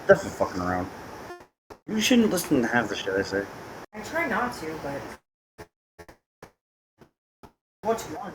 definitely fucking around. You shouldn't listen to half the shit I say. I try not to, but what's one?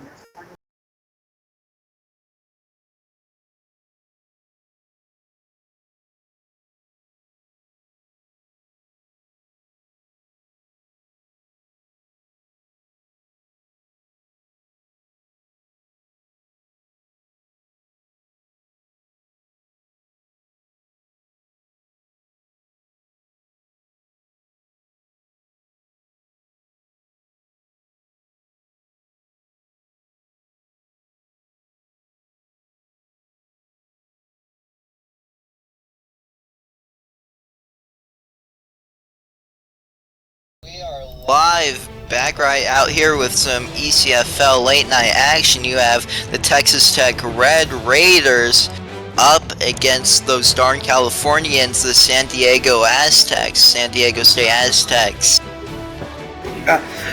We are live back right out here with some ECFL late night action. You have the Texas Tech Red Raiders up against those darn Californians, the San Diego Aztecs, San Diego State Aztecs.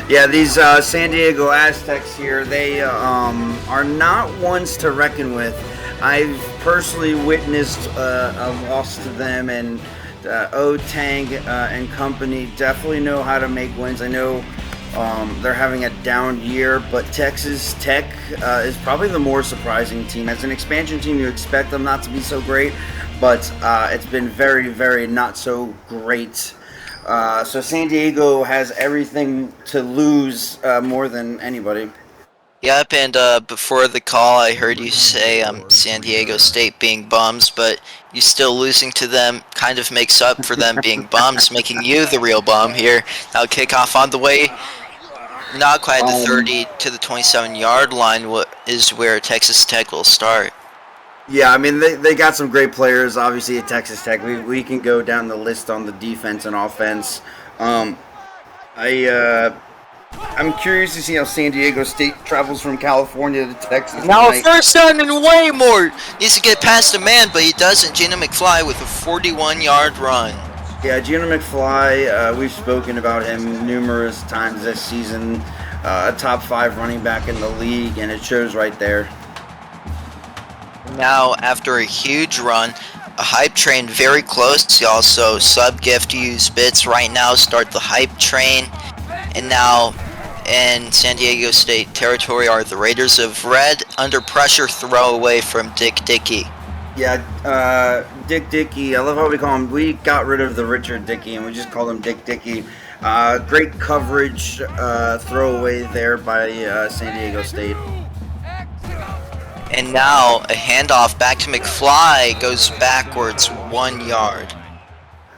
Yeah, these San Diego Aztecs here, they are not ones to reckon with. I've personally witnessed a loss to them, and O-Tang and company definitely know how to make wins. I know they're having a down year, but Texas Tech is probably the more surprising team. As an expansion team, you expect them not to be so great, but it's been very, very not so great. So San Diego has everything to lose more than anybody. Yep, and before the call, I heard you say San Diego State being bums, but you still losing to them kind of makes up for them being bums, making you the real bum here. Now kickoff on the way, not quite the 30 to the 27-yard line is where Texas Tech will start. Yeah, I mean they got some great players. Obviously at Texas Tech, we can go down the list on the defense and offense. Um, I'm curious to see how San Diego State travels from California to Texas Now tonight. first down and way more. Needs to get past a man, but he doesn't. Gina McFly with a 41-yard run. Yeah, Gina McFly, we've spoken about him numerous times this season. A top 5 running back in the league, and it shows right there. Now, after a huge run, a hype train very close. Also, sub-gift use bits right now start the hype train. And now, in San Diego State territory are the Raiders of Red. Under pressure, throw away from Dick Dickey. Yeah, Dick Dickey. I love how we call him. We got rid of the Richard Dickey, and we just called him Dick Dickey. Great coverage throwaway there by San Diego State. And now a handoff back to McFly goes backwards 1 yard.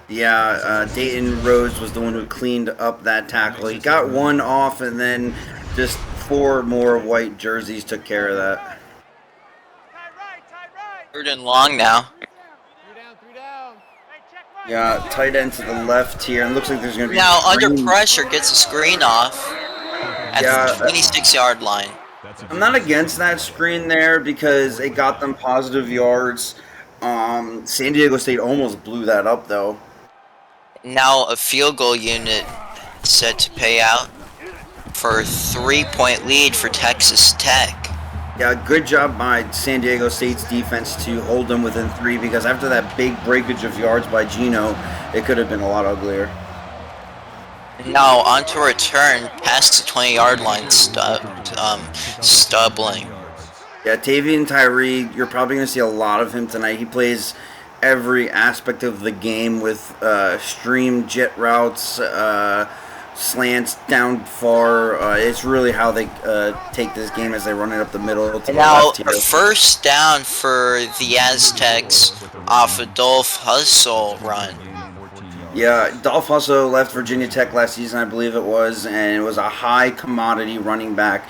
Yeah, Dayton Rhodes was the one who cleaned up that tackle. He got one off, and then just 4 more white jerseys took care of that. Third and long now. Yeah, tight end to the left here, and looks like there's going to be... Now under pressure, gets a screen off at the 26-yard line. I'm not against that screen there because it got them positive yards. San Diego State almost blew that up, though. Now a field goal unit set to pay out for a 3-point lead for Texas Tech. Yeah, good job by San Diego State's defense to hold them within 3, because after that big breakage of yards by Gino, it could have been a lot uglier. Now onto a return past the 20-yard line, stubbling. Yeah, Tavian Tyree, you're probably going to see a lot of him tonight. He plays every aspect of the game with stream jet routes, slants down far. It's really how they take this game as they run it up the middle to the left here. Now, first down for the Aztecs off a Dolph Hustle run. Yeah, Dolph Hustle left Virginia Tech last season, I believe it was, and it was a high commodity running back.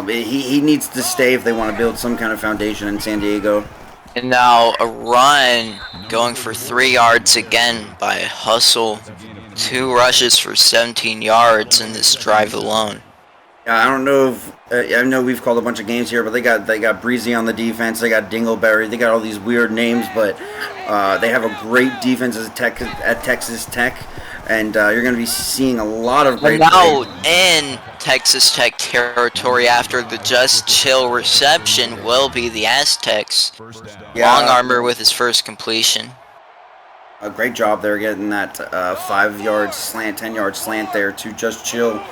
He needs to stay if they want to build some kind of foundation in San Diego. And now a run going for 3 yards again by Hustle. 2 rushes for 17 yards in this drive alone. I don't know if I know we've called a bunch of games here, but they got Breezy on the defense. They got Dingleberry. They got all these weird names, but they have a great defense at Texas Tech, and you're going to be seeing a lot of great. But now in Texas Tech territory after the just chill reception will be the Aztecs. Yeah, Long Armor with his first completion. A great job there getting that 5-yard slant, 10-yard slant there to Just Chill.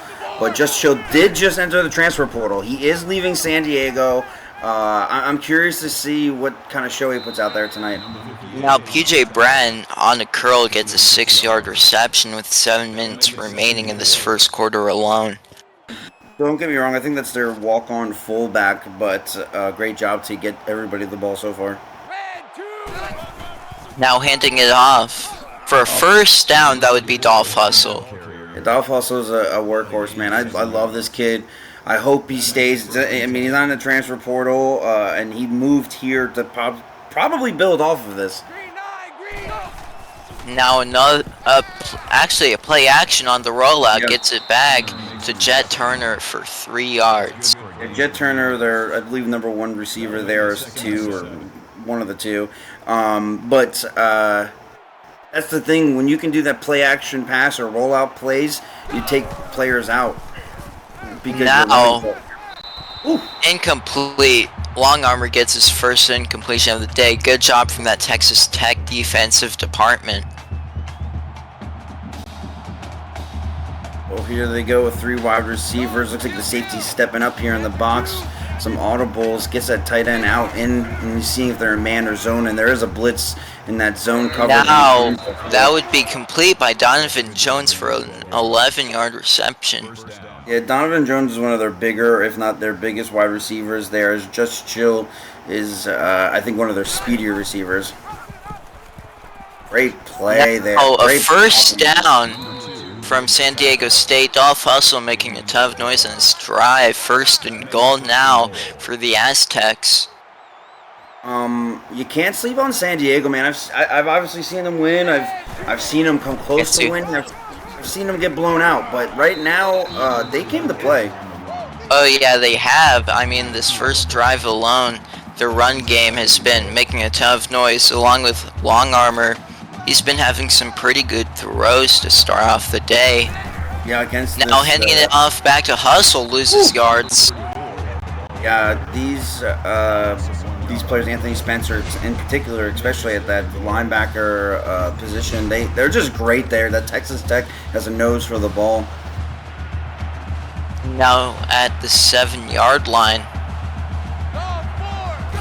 But Just Chill did just enter the transfer portal. He is leaving San Diego. I'm curious to see what kind of show he puts out there tonight. Now PJ Bratton on a curl gets a 6-yard reception with 7 minutes remaining in this first quarter alone. Don't get me wrong, I think that's their walk-on fullback, but great job to get everybody the ball so far. Now handing it off for a first down, that would be Dolph Hustle. Yeah, Dolph Hustle's a workhorse, man. I love this kid. I hope he stays. I mean, he's not in the transfer portal, and he moved here to probably build off of this. Now actually a play action on the rollout gets it back to Jet Turner for 3 yards. Yeah, Jet Turner, I believe number 1 receiver there is 2 or one of the 2. But that's the thing, when you can do that play action pass or rollout plays, you take players out. Because now, incomplete. Long Armor gets his first incompletion of the day. Good job from that Texas Tech defensive department. Well, here they go with 3 wide receivers. Looks like the safety's stepping up here in the box. Some audibles, gets that tight end out in, and you see if they're in man or zone, and there is a blitz in that zone coverage. Now, that would be complete by Donovan Jones for an 11-yard reception. Yeah, Donovan Jones is one of their bigger, if not their biggest wide receivers there. As Just Chill is, I think, one of their speedier receivers. Great play there. Oh, a Great first down from San Diego State. Dolph Hustle making a tough noise on his drive. 1st and goal now for the Aztecs. You can't sleep on San Diego, man. I've obviously seen them win. I've seen them come close to winning. I've seen them get blown out, but right now they came to play. Oh yeah, they have. I mean, this first drive alone, the run game has been making a tough noise, along with Long Armor. He's been having some pretty good throws to start off the day. Yeah, against now this, handing it off back to Hustle, loses yards. Yeah, these players, Anthony Spencer in particular, especially at that linebacker position, they're just great there. That Texas Tech has a nose for the ball. Now at the 7-yard line,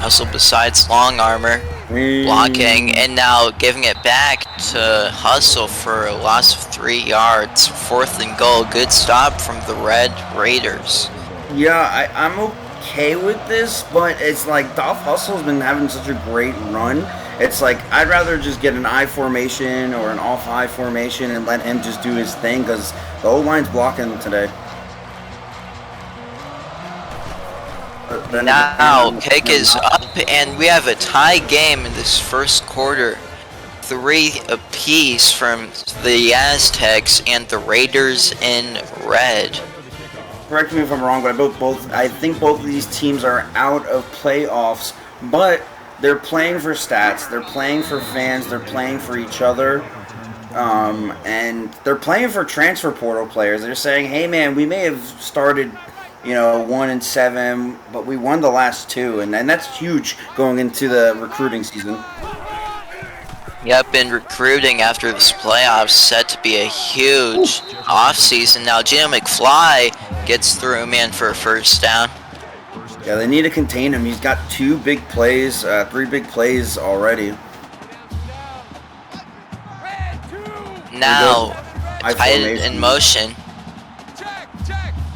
Hustle besides Long Armor blocking, and now giving it back to Hustle for a loss of 3 yards. 4th and goal. Good stop from the Red Raiders. Yeah, I'm okay with this, but it's like Dolph Hustle's been having such a great run. It's like I'd rather just get an I formation or an off I formation and let him just do his thing, because the O-line's blocking today. Now, kick is up, and we have a tie game in this first quarter. 3 apiece from the Aztecs and the Raiders in red. Correct me if I'm wrong, but I think both of these teams are out of playoffs, but they're playing for stats, they're playing for fans, they're playing for each other, and they're playing for transfer portal players. They're saying, hey man, we may have started 1-7, but we won the last 2, and that's huge going into the recruiting season. Yep, and recruiting after this playoffs set to be a huge offseason. Now Gino McFly gets through man for a first down. Yeah, they need to contain him. He's got 2 big plays, 3 big plays already. Now, tight in motion.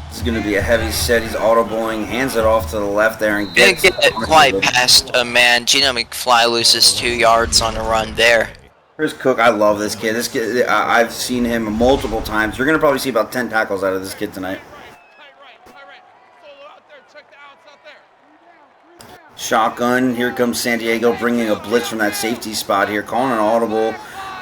This is going to be a heavy set. He's audibling, hands it off to the left there, and Didn't get it quite past a man. Gino McFly loses 2 yards on a run there. Chris Cook, I love this kid. This kid, I've seen him multiple times. You're going to probably see about 10 tackles out of this kid tonight. Shotgun. Here comes San Diego bringing a blitz from that safety spot here. Calling an audible.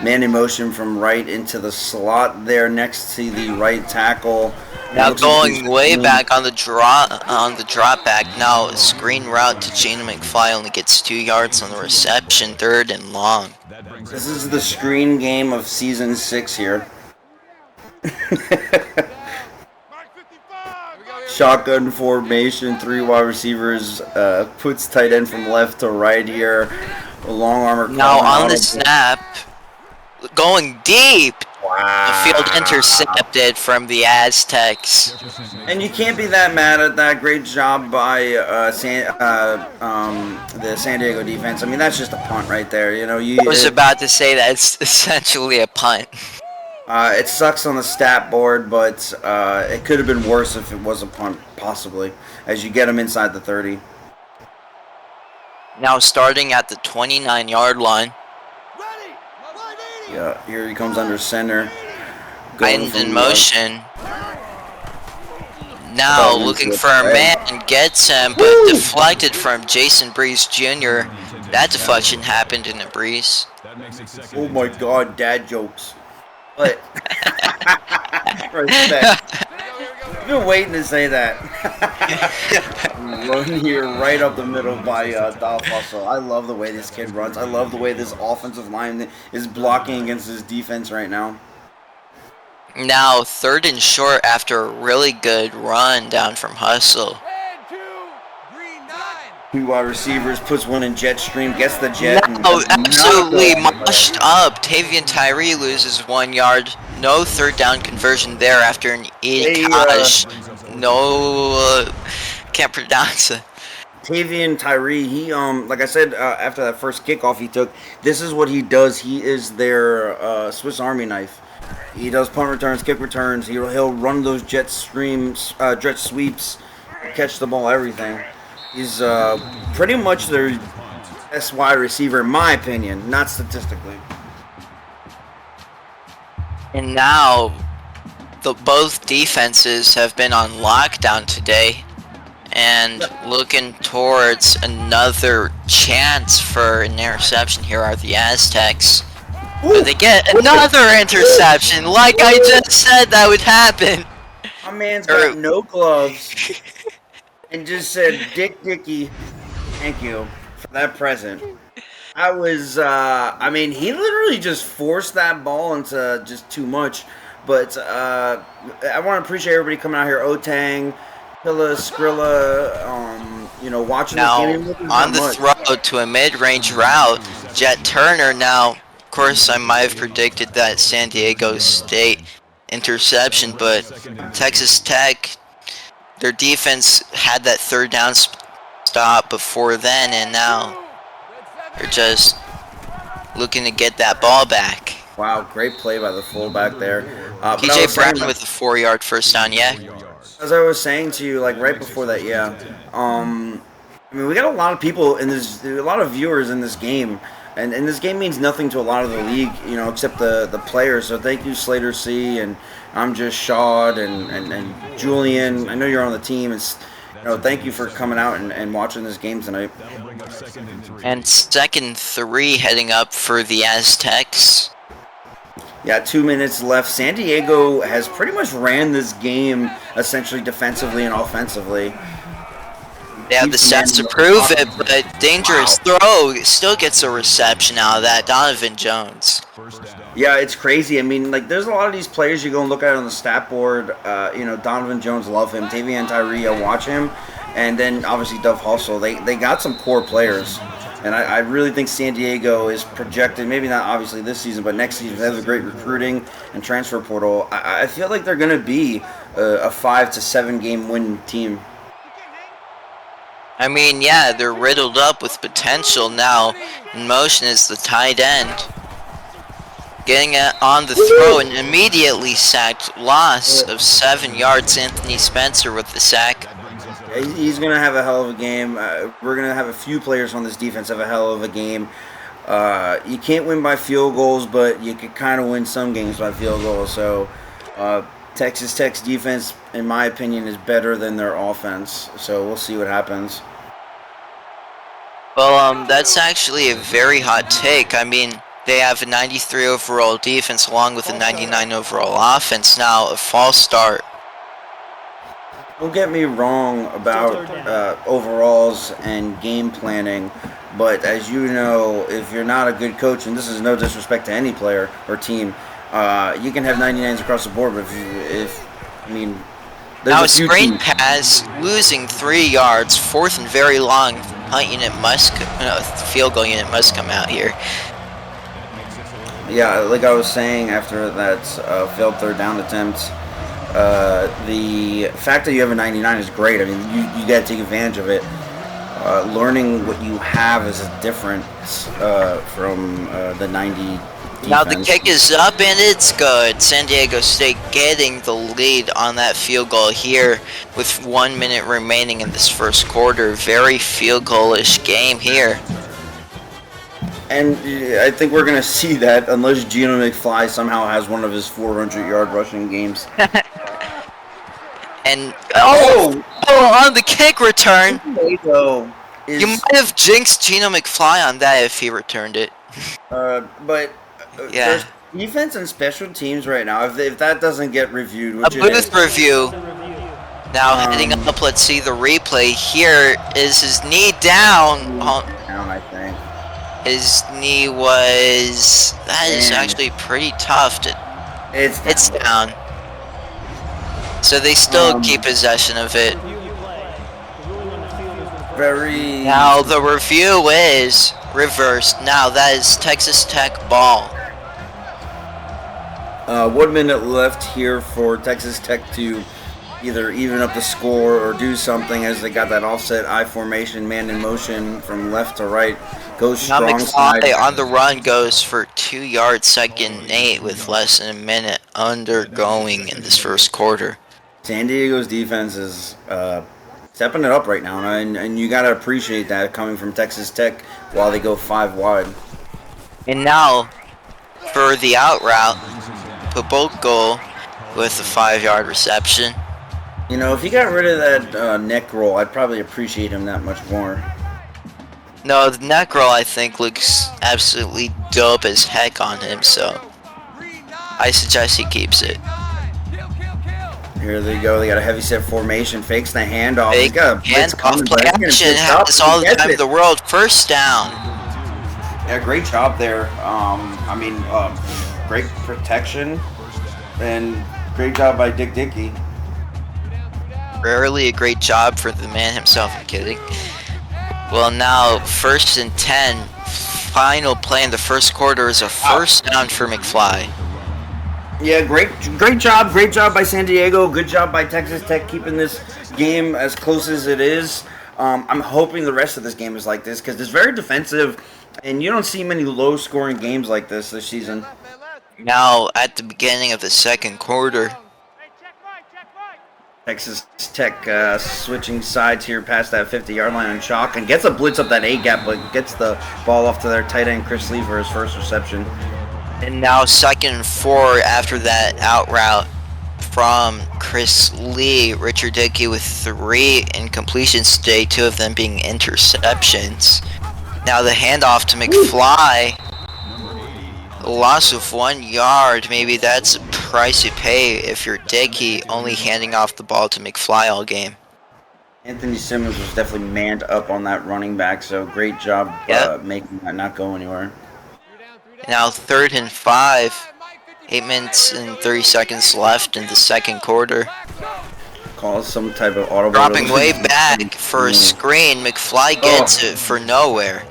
Man in motion from right into the slot there next to the right tackle. Now going way back on the drop back. Now a screen route to Gino McFly, only gets 2 yards on the reception. 3rd and long. This is the screen game of season 6 here. Shotgun formation, 3 wide receivers, puts tight end from left to right here. A Long Armor. Now on the snap, going deep. A field Wow. intercepted from the Aztecs. And you can't be that mad at that great job by the San Diego defense. I mean, that's just a punt right there. You know, I was about to say that it's essentially a punt. It sucks on the stat board, but it could have been worse if it was a punt, possibly, as you get them inside the 30. Now starting at the 29-yard line. Yeah, here he comes under center. And in motion. Now looking for a man, gets him, but deflected from Jason Breeze Jr. That deflection happened in a Breeze. Oh my God, dad jokes. But respect. I've been waiting to say that. Run here right up the middle by Dolph Hustle. I love the way this kid runs. I love the way this offensive line is blocking against his defense right now. Now 3rd and short after a really good run down from Hustle. 2 wide receivers, puts one in jet stream, gets the jet. No, absolutely moshed up. Tavian Tyree loses 1 yard. No 3rd down conversion there after an gosh. Can't pronounce it. Tavian Tyree, he like I said after that first kickoff he took, this is what he does. He is their Swiss Army knife. He does punt returns, kick returns. He'll run those jet sweeps, catch the ball, everything. He's pretty much their best wide receiver, in my opinion, not statistically. And now, both defenses have been on lockdown today, and looking towards another chance for an interception. Here are the Aztecs. But they get another interception, like I just said that would happen. My man's got no gloves. And just said, Dicky, thank you for that present. I mean, he literally just forced that ball into just too much. But I want to appreciate everybody coming out here. Otang, Pilla, Skrilla, watching now, this game. On the throw to a mid-range route, Jet Turner. Now, of course, I might have predicted that San Diego State interception, but Texas Tech, their defense had that 3rd down stop before then, and now they're just looking to get that ball back. Wow, great play by the fullback there. PJ Brown with a 4-yard first down, yeah. As I was saying to you, like right before that, yeah. I mean, we got a lot of people in this, a lot of viewers in this game. And this game means nothing to a lot of the league, except the players. So thank you, Slater C, and I'm just Shawd and Julian. I know you're on the team. It's, thank you for coming out and watching this game tonight. And 2nd and 3 heading up for the Aztecs. Yeah, 2 minutes left. San Diego has pretty much ran this game essentially defensively and offensively. They have the stats to prove it, but dangerous throw still gets a reception out of that. Donovan Jones. Yeah, it's crazy. I mean, like, there's a lot of these players you go and look at on the stat board. Donovan Jones, love him. Tavian Tyree, I watch him. And then, obviously, Dove Hustle. They got some core players. And I really think San Diego is projected, maybe not obviously this season, but next season. They have a great recruiting and transfer portal. I feel like they're going to be a 5 to 7 game win team. I mean, yeah, they're riddled up with potential now. In motion is the tight end. Getting it on the throw and immediately sacked. Loss of 7 yards. Anthony Spencer with the sack. He's going to have a hell of a game. We're going to have a few players on this defense have a hell of a game. You can't win by field goals, but you can kind of win some games by field goals. So Texas Tech's defense, in my opinion, is better than their offense. So we'll see what happens. Well, that's actually a very hot take. I mean, they have a 93 overall defense along with a 99 overall offense. Now, a false start. Don't get me wrong about overalls and game planning, but as you know, if you're not a good coach, and this is no disrespect to any player or team, you can have 99s across the board, but now a screen pass, losing 3 yards, 4th and very long. Field goal unit must come out here. Yeah, like I was saying after that failed third down attempt, the fact that you have a 99 is great. I mean, you got to take advantage of it. Learning what you have is different from the 90 Now the defense. kick is up and it's good. San Diego State getting the lead on that field goal here with 1 minute remaining in this first quarter. Very field goal-ish game here. And I think we're going to see that unless Geno McFly somehow has one of his 400-yard rushing games. And on the kick return, you might have jinxed Geno McFly on that if he returned it. But Yeah. there's defense and special teams right now. If that doesn't get reviewed, A which it booth is, review. Now heading up, let's see the replay. Here is his knee down. down, I think. His knee was... That is actually pretty tough. It's down. So they still keep possession of it. Very. Now the review is reversed. Now that is Texas Tech ball. 1 minute left here for Texas Tech to either even up the score or do something as they got that offset I formation, man in motion from left to right. Goes Now strong side. McFly on the run goes for 2 yards, 2nd and 8 with less than a minute undergoing in this first quarter. San Diego's defense is stepping it up right now, and you got to appreciate that coming from Texas Tech while they go 5 wide. And now for the out route, Poboko with a 5-yard reception. You know, if he got rid of that neck roll, I'd probably appreciate him that much more. No, the neck roll I think looks absolutely dope as heck on him, so I suggest he keeps it. Here they go. They got a heavy set formation. Fakes the handoff. Big handoff play action happens all the time in the world. First down. Yeah, great job there. Great protection and great job by Dick Dickey. Rarely a great job for the man himself. I'm kidding. Well, now 1st and 10. Final play in the first quarter is a first down for McFly. Yeah, great job by San Diego. Good job by Texas Tech keeping this game as close as it is. I'm hoping the rest of this game is like this because it's very defensive, and you don't see many low-scoring games like this season. Now at the beginning of the second quarter, Texas Tech switching sides here past that 50-yard line on chalk and gets a blitz up that A-gap, but gets the ball off to their tight end Chris Lee for his first reception. and now 2nd and 4 after that out route from Chris Lee. Richard Dickey with 3 incompletions today, 2 of them being interceptions. Now the handoff to McFly. A loss of 1 yard. Maybe that's a price you pay if you're Dickey only handing off the ball to McFly all game. Anthony Simmons was definitely manned up on that running back, so great job making that not go anywhere. Now 3rd and 5. 8 minutes and 30 seconds left in the second quarter. Call some type of audible. Dropping way back for a screen. McFly gets it for nowhere.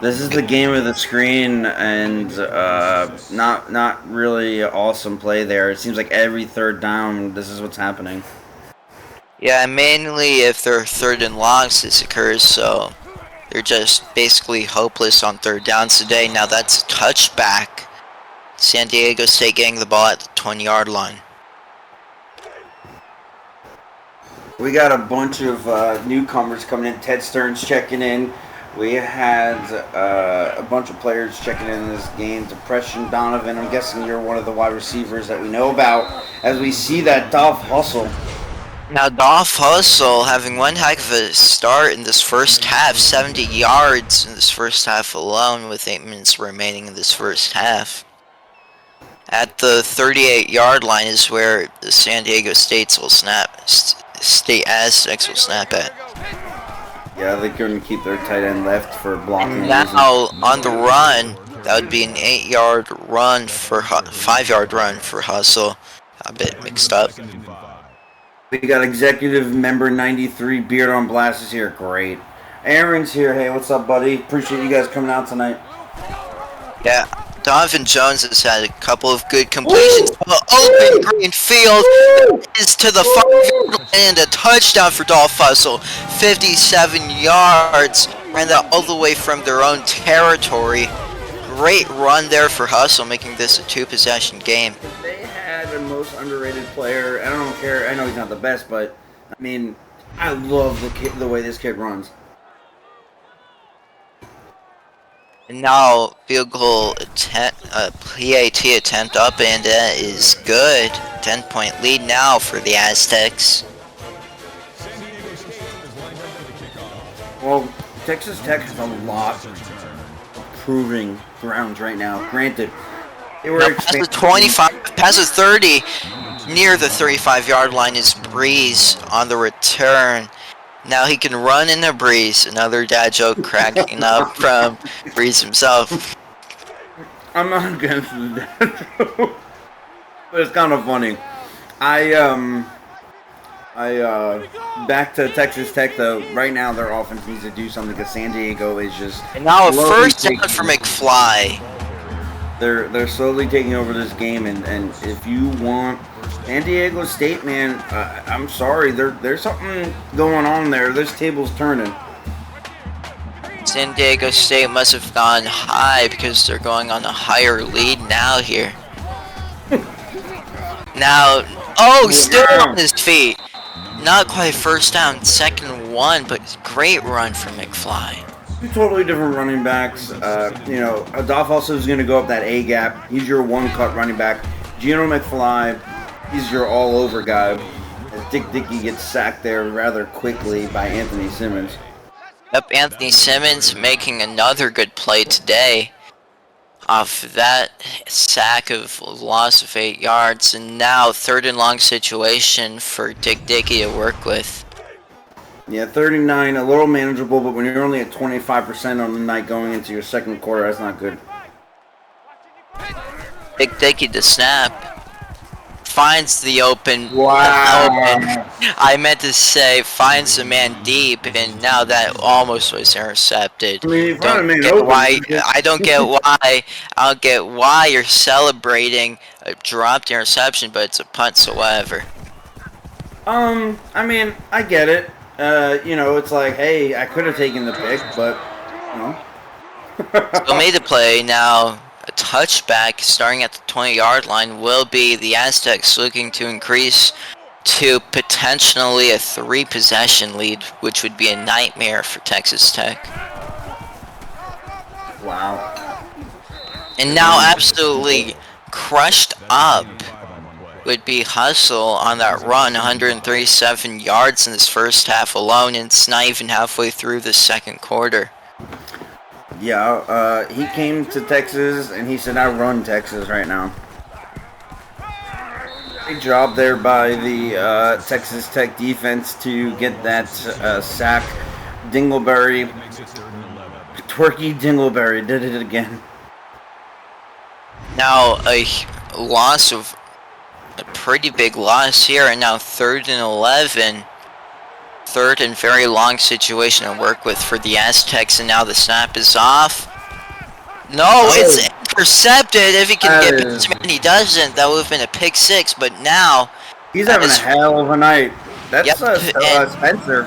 This is the game of the screen, and not really awesome play there. It seems like every third down, this is what's happening. Yeah, mainly if they're 3rd and longs, this occurs, so they're just basically hopeless on 3rd downs today. Now that's a touchback. San Diego State getting the ball at the 20-yard line. We got a bunch of newcomers coming in. Ted Stearns checking in. We had a bunch of players checking in this game. Depression Donovan, I'm guessing you're one of the wide receivers that we know about. As we see that Dolph Hustle. Now Dolph Hustle having one heck of a start in this first half. 70 yards in this first half alone with 8 minutes remaining in this first half. At the 38-yard line is where the San Diego State Aztecs will snap at. Yeah, they couldn't keep their tight end left for blocking. And now on the run, that would be an 8-yard run for 5-yard run for Hustle. A bit mixed up. We got executive member 93 Beard on Blast is here. Great. Aaron's here. Hey, what's up, buddy? Appreciate you guys coming out tonight. Yeah, Donovan Jones has had a couple of good completions. Open green field is to the 5-yard line and a touchdown for Dolph Hustle. 57 yards. Ran that all the way from their own territory. Great run there for Hustle, making this a 2-possession game. They had the most underrated player. I don't care. I know he's not the best, but I mean, I love the way this kid runs. And now field goal attempt, PAT attempt up, and that is good. 10-point lead now for the Aztecs. Well, Texas Tech has a lot of proving grounds right now. Granted, they were Past the 25, past the 30, near the 35-yard line is Breeze on the return. Now he can run in the Breeze. Another dad joke cracking up from Breeze himself. I'm not against the dad joke, but it's kind of funny. Back to Texas Tech though. Right now, their offense needs to do something because San Diego is just. And now a first down for McFly. They're slowly taking over this game, and if you want San Diego State, man, I'm sorry, there's something going on there. This table's turning. San Diego State must have gone high because they're going on a higher lead now here. Now, still on his feet. Not quite first down, second one, but great run from McFly. Two totally different running backs. Dolph also is going to go up that A gap. He's your one-cut running back. Gino McFly, he's your all-over guy. As Dick Dickey gets sacked there rather quickly by Anthony Simmons. Yep, Anthony Simmons making another good play today off that sack of loss of 8 yards. And now third and long situation for Dick Dickey to work with. Yeah, 39, a little manageable, but when you're only at 25% on the night going into your second quarter, that's not good. Dick Dickey to snap. Finds the open. Wow. I meant to say finds the man deep, and now that almost was intercepted. I mean, I don't get why you're celebrating a dropped interception, but it's a punt, so whatever. I mean, I get it. It's like, hey, I could have taken the pick, but, Still made the play. Now a touchback starting at the 20-yard line will be the Aztecs looking to increase to potentially a 3-possession lead, which would be a nightmare for Texas Tech. Wow. And now absolutely crushed up would be Hustle on that run, 137 yards in this first half alone, and it's not even halfway through the second quarter. Yeah, he came to Texas and he said, I run Texas right now. Great job there by the Texas Tech defense to get that sack. Dingleberry, Twerky Dingleberry did it again. Now a pretty big loss here, and now 3rd and 11. Third and very long situation to work with for the Aztecs, and now the snap is off. No, it's intercepted. If he can get it, and he doesn't, that would have been a pick 6, but now he's having a hell of a night. That's Spencer.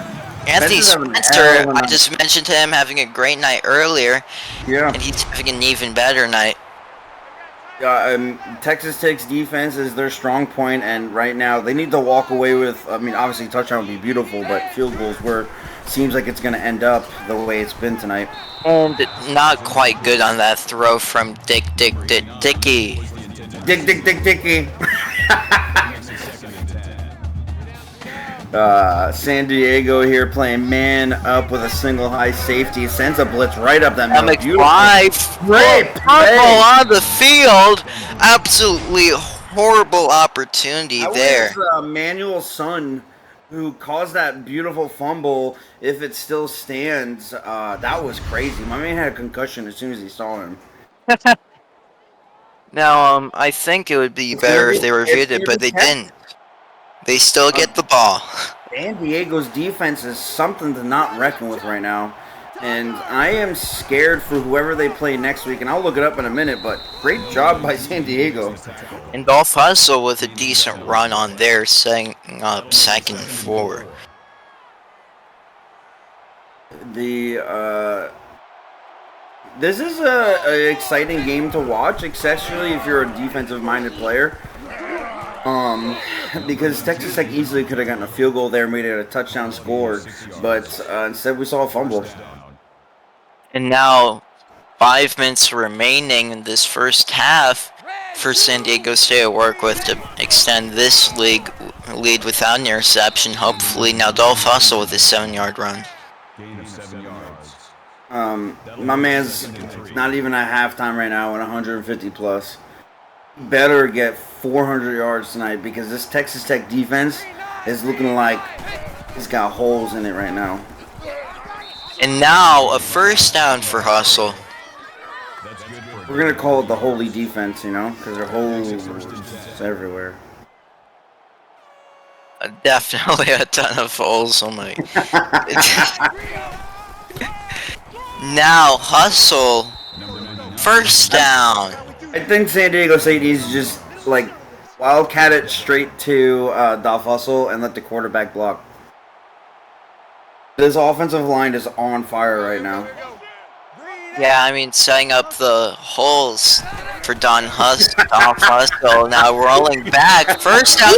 Anthony Spencer, I just mentioned him having a great night earlier. Yeah. And he's having an even better night. Texas Tech's defense is their strong point, and right now they need to walk away with, obviously touchdown would be beautiful, but field goals seems like it's going to end up the way it's been tonight. And not quite good on that throw from Dickey. Dickey. San Diego here playing man up with a single high safety. Sends a blitz right up that middle. Great play on the field. Absolutely horrible opportunity there. That was Manuel's son who caused that beautiful fumble. If it still stands, that was crazy. My man had a concussion as soon as he saw him. Now, I think it would be better if they reviewed it, but they didn't. They still get the ball. San Diego's defense is something to not reckon with right now. And I am scared for whoever they play next week, and I'll look it up in a minute, but great job by San Diego. And Dolph Hustle with a decent run on there, setting up second and 4. This is a exciting game to watch, especially if you're a defensive-minded player. Because Texas Tech easily could have gotten a field goal there, made it a touchdown score, but instead we saw a fumble. And now, 5 minutes remaining in this first half for San Diego State to work with to extend this lead without an interception. Hopefully, now Dolph Hustle with a 7-yard run. My man's not even at halftime right now at 150 plus. Better get 400 yards tonight because this Texas Tech defense is looking like it's got holes in it right now. And now a first down for Hustle. We're gonna call it the holy defense, you know, because there are holes everywhere. Definitely a ton of holes. Oh my! Now Hustle, first down. I think San Diego State needs to just like wildcat it straight to Dolph Hustle and let the quarterback block. This offensive line is on fire right now. Yeah, I mean, setting up the holes for Dolph Hustle. Now rolling back. First down,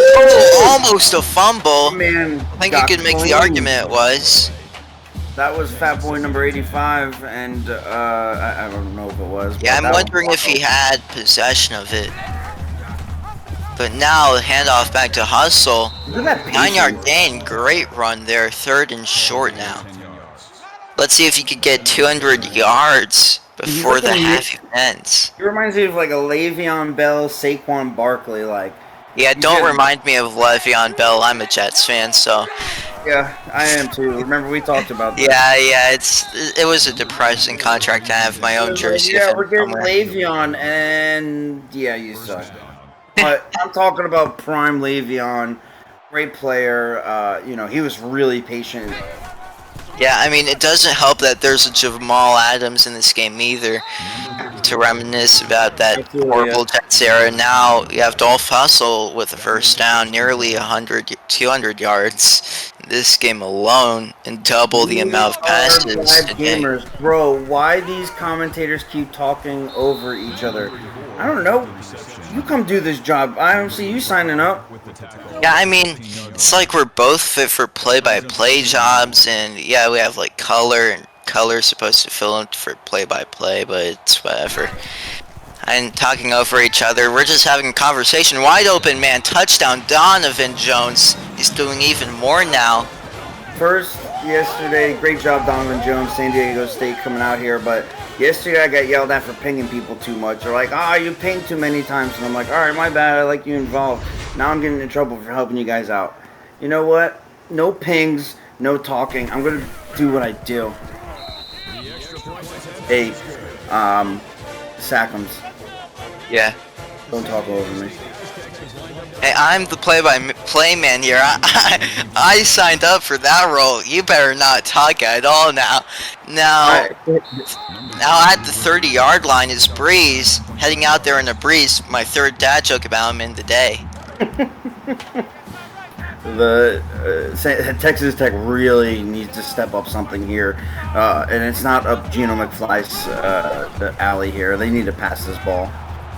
almost a fumble. Man, I think you could make the argument it was. That was Fat Boy number 85, and I don't know if it was. Yeah, I'm wondering if he had possession of it. But now, the handoff back to Hustle. 9-yard gain, great run there. 3rd and short now. Let's see if he could get 200 yards before the half ends. He reminds me of like a Le'Veon Bell, Saquon Barkley, like. Yeah, don't remind me of Le'Veon Bell. I'm a Jets fan, so. Yeah, I am too. Remember we talked about that. Yeah, it was a depressing contract to have my own jersey. Yeah, we're getting Le'Veon, and yeah, you suck. But I'm talking about prime Le'Veon, great player. You know, he was really patient. Yeah, I mean, it doesn't help that there's a Jamal Adams in this game either, to reminisce about that horrible Jets era. Now you have Dolph Hustle with a first down, nearly 200 yards in this game alone, and double the amount of passes today. Gamers, bro, why these commentators keep talking over each other? I don't know. You come do this job. I don't see you signing up. Yeah, I mean, it's like we're both fit for play-by-play jobs, and yeah, we have like color, and color's supposed to fill in for play-by-play, but it's whatever. And talking over each other, we're just having a conversation. Wide open, man, touchdown, Donovan Jones. He's doing even more now. First, yesterday, great job, Donovan Jones, San Diego State coming out here, but yesterday I got yelled at for pinging people too much. They're like, you pinged too many times. And I'm like, all right, my bad. I like you involved. Now I'm getting in trouble for helping you guys out. You know what? No pings, no talking. I'm going to do what I do. Hey, Sackums. Yeah. Don't talk over me. Hey, I'm the play-by-play man here. I signed up for that role. You better not talk at all now. Now at the 30-yard line is Breeze. Heading out there in a Breeze. My third dad joke about him in the day. Texas Tech really needs to step up something here. And it's not up Geno McFly's alley here. They need to pass this ball.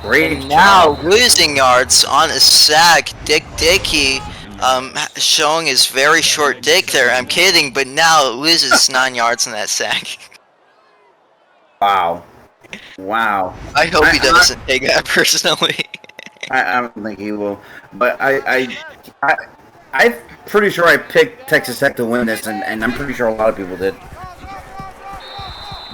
And now losing yards on a sack. Dick Dickey showing his very short dick there. I'm kidding, but now loses 9 yards on that sack. Wow. I hope he doesn't take that personally. I don't think he will. But I'm pretty sure I picked Texas Tech to win this, and I'm pretty sure a lot of people did.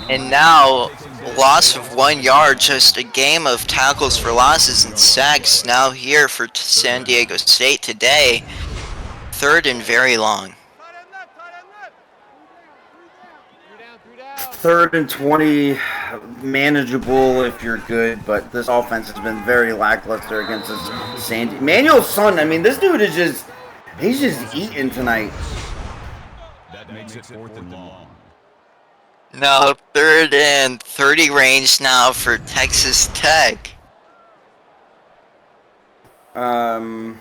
And now, loss of 1 yard, just a game of tackles for losses and sacks now here for San Diego State today. 3rd and very long. 3rd and 20, manageable if you're good, but this offense has been very lackluster against this Sandy. Manuel's son, I mean, this dude is he's just eating tonight. That makes it 4th and long. Now 3rd and 30 range now for Texas Tech. I'm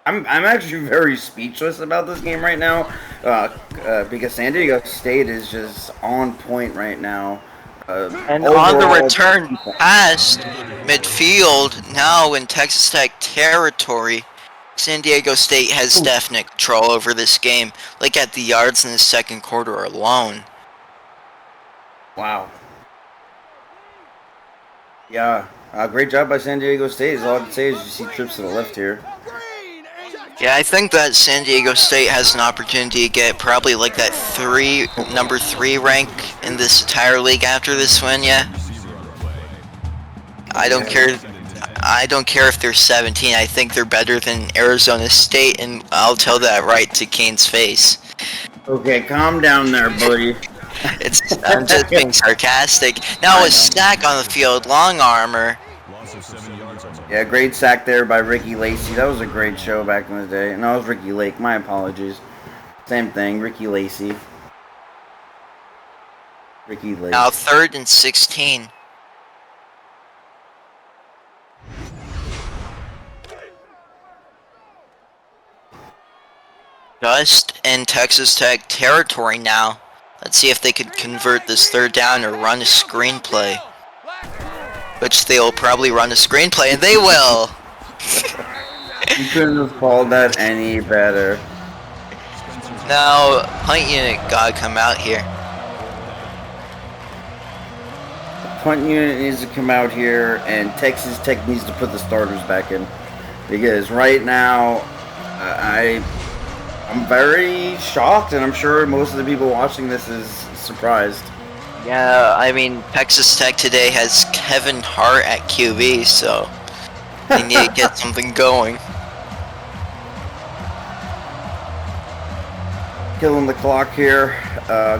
actually very speechless about this game right now, because San Diego State is just on point right now. And on the return past midfield, now in Texas Tech territory, San Diego State has definite control over this game. Look at the yards in the second quarter alone. Wow. Yeah, great job by San Diego State. All I can say is you see trips to the left here. Yeah, I think that San Diego State has an opportunity to get probably like that number 3 rank in this entire league after this win, yeah. I don't care if they're 17. I think they're better than Arizona State, and I'll tell that right to Kane's face. Okay, calm down there, buddy. I'm just being sarcastic. Now a sack on the field, long armor. Yeah, great sack there by Ricky Lacey. That was a great show back in the day. No, it was Ricky Lake. My apologies. Same thing, Ricky Lacey. Ricky Lake. Now 3rd and 16. Just in Texas Tech territory now. Let's see if they could convert this 3rd down or run a screenplay. Which they'll probably run a screenplay, and they will! You couldn't have called that any better. Now, punt unit gotta come out here. Punt unit needs to come out here, and Texas Tech needs to put the starters back in. Because right now, I'm very shocked, and I'm sure most of the people watching this is surprised. Yeah, I mean, Texas Tech today has Kevin Hart at QB, so they need to get something going. Killing the clock here.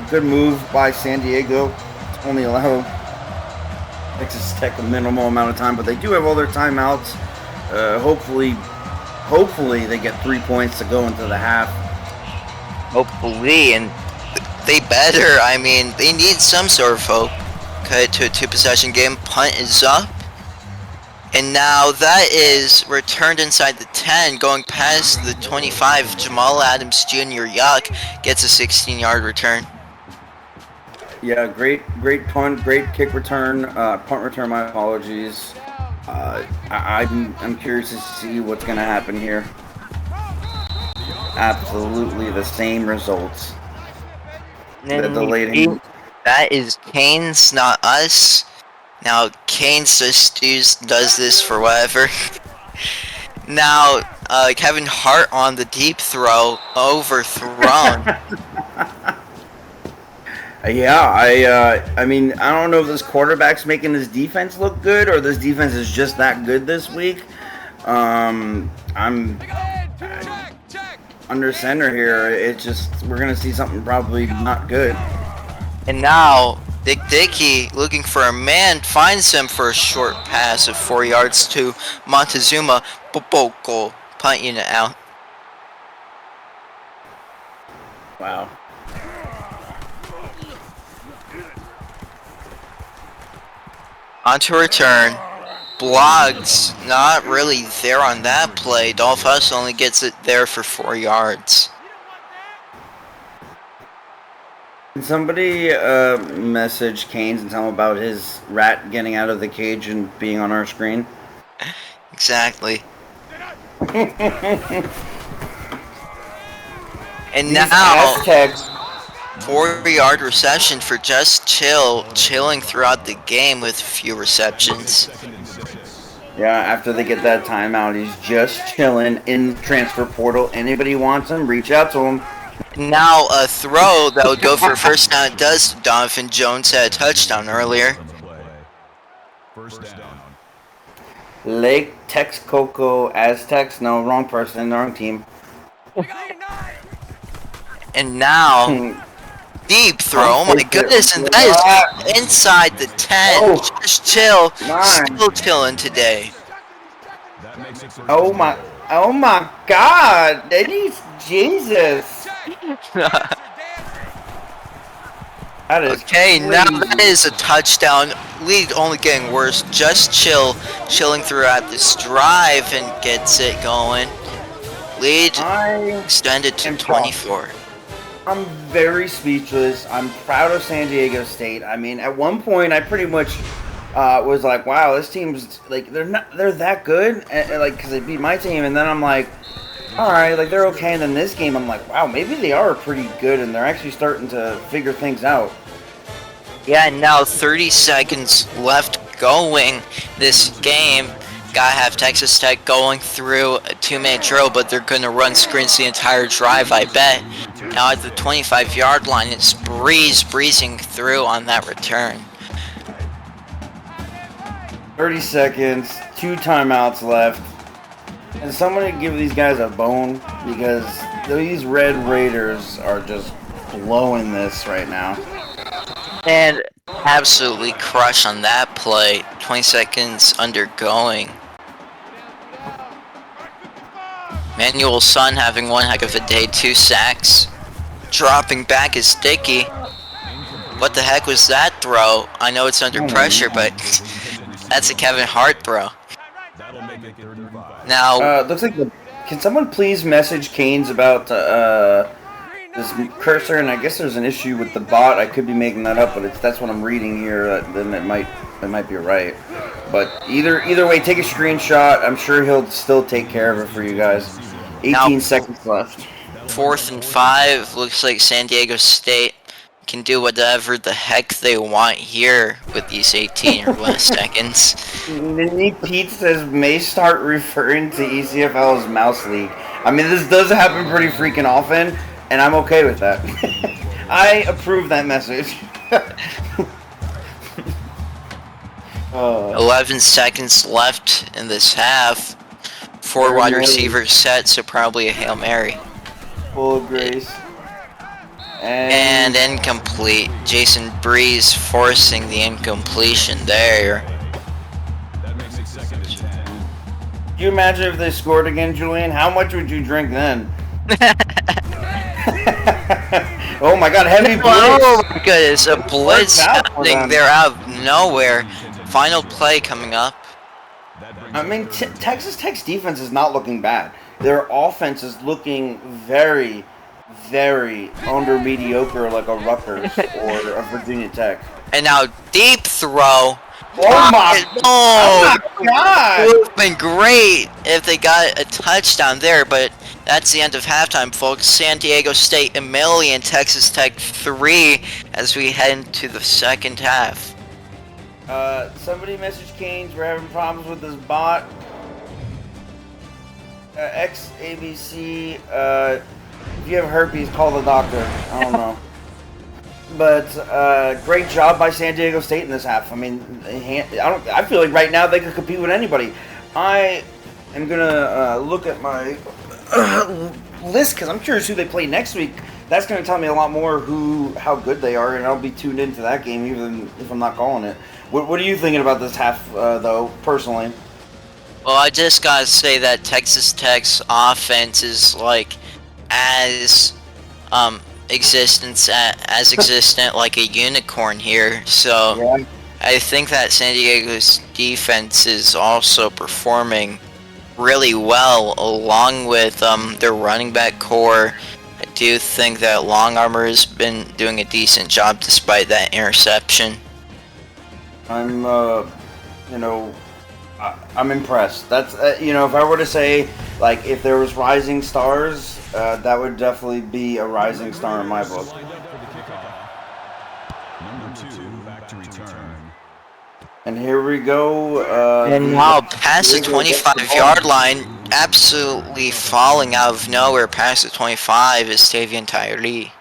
Good move by San Diego. Only allow Texas Tech a minimal amount of time, but they do have all their timeouts. Hopefully they get 3 points to go into the half. Hopefully, and they better. I mean, they need some sort of hope. Cut to a 2-possession game. Punt is up. And now that is returned inside the 10, going past the 25. Jamal Adams Jr. Gets a 16-yard return. Yeah, great punt, great kick return, punt return. My apologies. I'm curious to see what's going to happen here. Absolutely the same results. That is Kane's, not us. Now Kane's just does this for whatever. Now Kevin Hart on the deep throw, overthrown. Yeah, I mean, I don't know if this quarterback's making this defense look good or this defense is just that good this week. I'm under center here. It's just we're gonna see something probably not good. And now Dick Dickey, looking for a man, finds him for a short pass of 4 yards to Montezuma. Boboko, punt unit out. Wow. On to return. Blogs, not really there on that play. Dolph Huss only gets it there for 4 yards. Can somebody message Canes and tell him about his rat getting out of the cage and being on our screen? Exactly. And now, 4-yard reception for Just chilling throughout the game with a few receptions. Yeah, after they get that timeout, he's just chilling in the transfer portal. Anybody wants him, reach out to him. Now a throw that would go for a first down. It does. Donovan Jones had a touchdown earlier. Lake Texcoco Aztecs. No, wrong person, wrong team. And now, deep throw. Oh my goodness, and that is inside the 10. Just chill. Still chilling today. Oh my God. Jesus. That is Okay, now crazy. that is a touchdown. Lead only getting worse. Just chilling throughout this drive and gets it going. Lead I extended to am shocked. 24. I'm very speechless. I'm proud of San Diego State. I mean, at one point, I pretty much was like, "Wow, this team's like they're that good," and like because they beat my team, and then I'm like, "All right, like they're okay." And then this game, I'm like, "Wow, maybe they are pretty good, and they're actually starting to figure things out." Yeah, now 30 seconds left going this game. Gotta have Texas Tech going through a 2-minute drill, but they're gonna run screens the entire drive, I bet. Now at the 25-yard line, it's breezing through on that return. 30 seconds, 2 timeouts left, and somebody give these guys a bone because these Red Raiders are just blowing this right now. And absolutely crush on that play. 20 seconds undergoing. Manuel Sun having one heck of a day. 2 sacks. Dropping back is Dickey. What the heck was that throw? I know it's under pressure, but that's a Kevin Hart throw. Now, Looks like can someone please message Canes about this cursor? And I guess there's an issue with the bot. I could be making that up, but that's what I'm reading here. Then it might be right. But either way, take a screenshot. I'm sure he'll still take care of it for you guys. 18 seconds left. 4th and 5. Looks like San Diego State can do whatever the heck they want here with these 18 or less seconds. Nick Pete says may start referring to ECFL as Mouse League. I mean, this does happen pretty freaking often, and I'm okay with that. I approve that message. 11 seconds left in this half. 4 wide receivers set, so probably a Hail Mary. Full of grace. And incomplete. Jason Breeze forcing the incompletion there. Could you imagine if they scored again, Julian? How much would you drink then? Oh my god, heavy blitz! Oh my goodness, a blitz happening there out of nowhere. Final play coming up. I mean, Texas Tech's defense is not looking bad. Their offense is looking very, very under mediocre, like a Rutgers or a Virginia Tech. And now deep throw. Oh my god! It would have been great if they got a touchdown there, but that's the end of halftime, folks. San Diego State 1,000,000, Texas Tech 3 as we head into the second half. Somebody messaged Canes. We're having problems with this bot. XABC. If you have herpes, call the doctor. I don't know. But great job by San Diego State in this half. I mean, I feel like right now they could compete with anybody. I am gonna look at my list because I'm curious who they play next week. That's gonna tell me a lot more how good they are, and I'll be tuned into that game even if I'm not calling it. What are you thinking about this half, though, personally? Well, I just gotta say that Texas Tech's offense is like as existent like a unicorn here. So yeah. I think that San Diego's defense is also performing really well, along with their running back core. I do think that Long Armor has been doing a decent job despite that interception. I'm, I'm impressed. That's, if I were to say, like, if there was rising stars, that would definitely be a rising star in my book. And here we go. And now, past the 25-yard line, absolutely falling out of nowhere past the 25 is Tavian Tyree.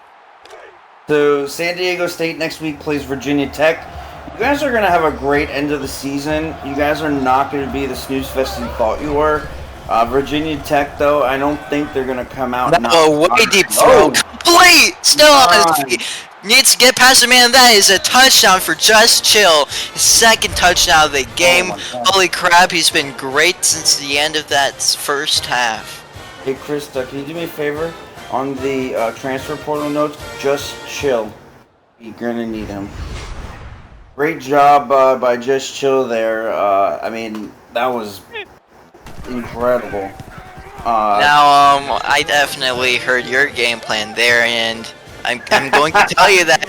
So, San Diego State next week plays Virginia Tech. You guys are going to have a great end of the season. You guys are not going to be the snooze fest you thought you were. Virginia Tech, though, I don't think they're going to come out. Way deep throw. Complete! Still on his feet. Needs to get past the man. That is a touchdown for Just Chill. His second touchdown of the game. Holy crap, he's been great since the end of that first half. Hey, Krista, can you do me a favor? On the transfer portal notes, Just Chill. You're gonna need him. Great job by Just Chill there. I mean, that was incredible. Now, I definitely heard your game plan there, and I'm going to tell you that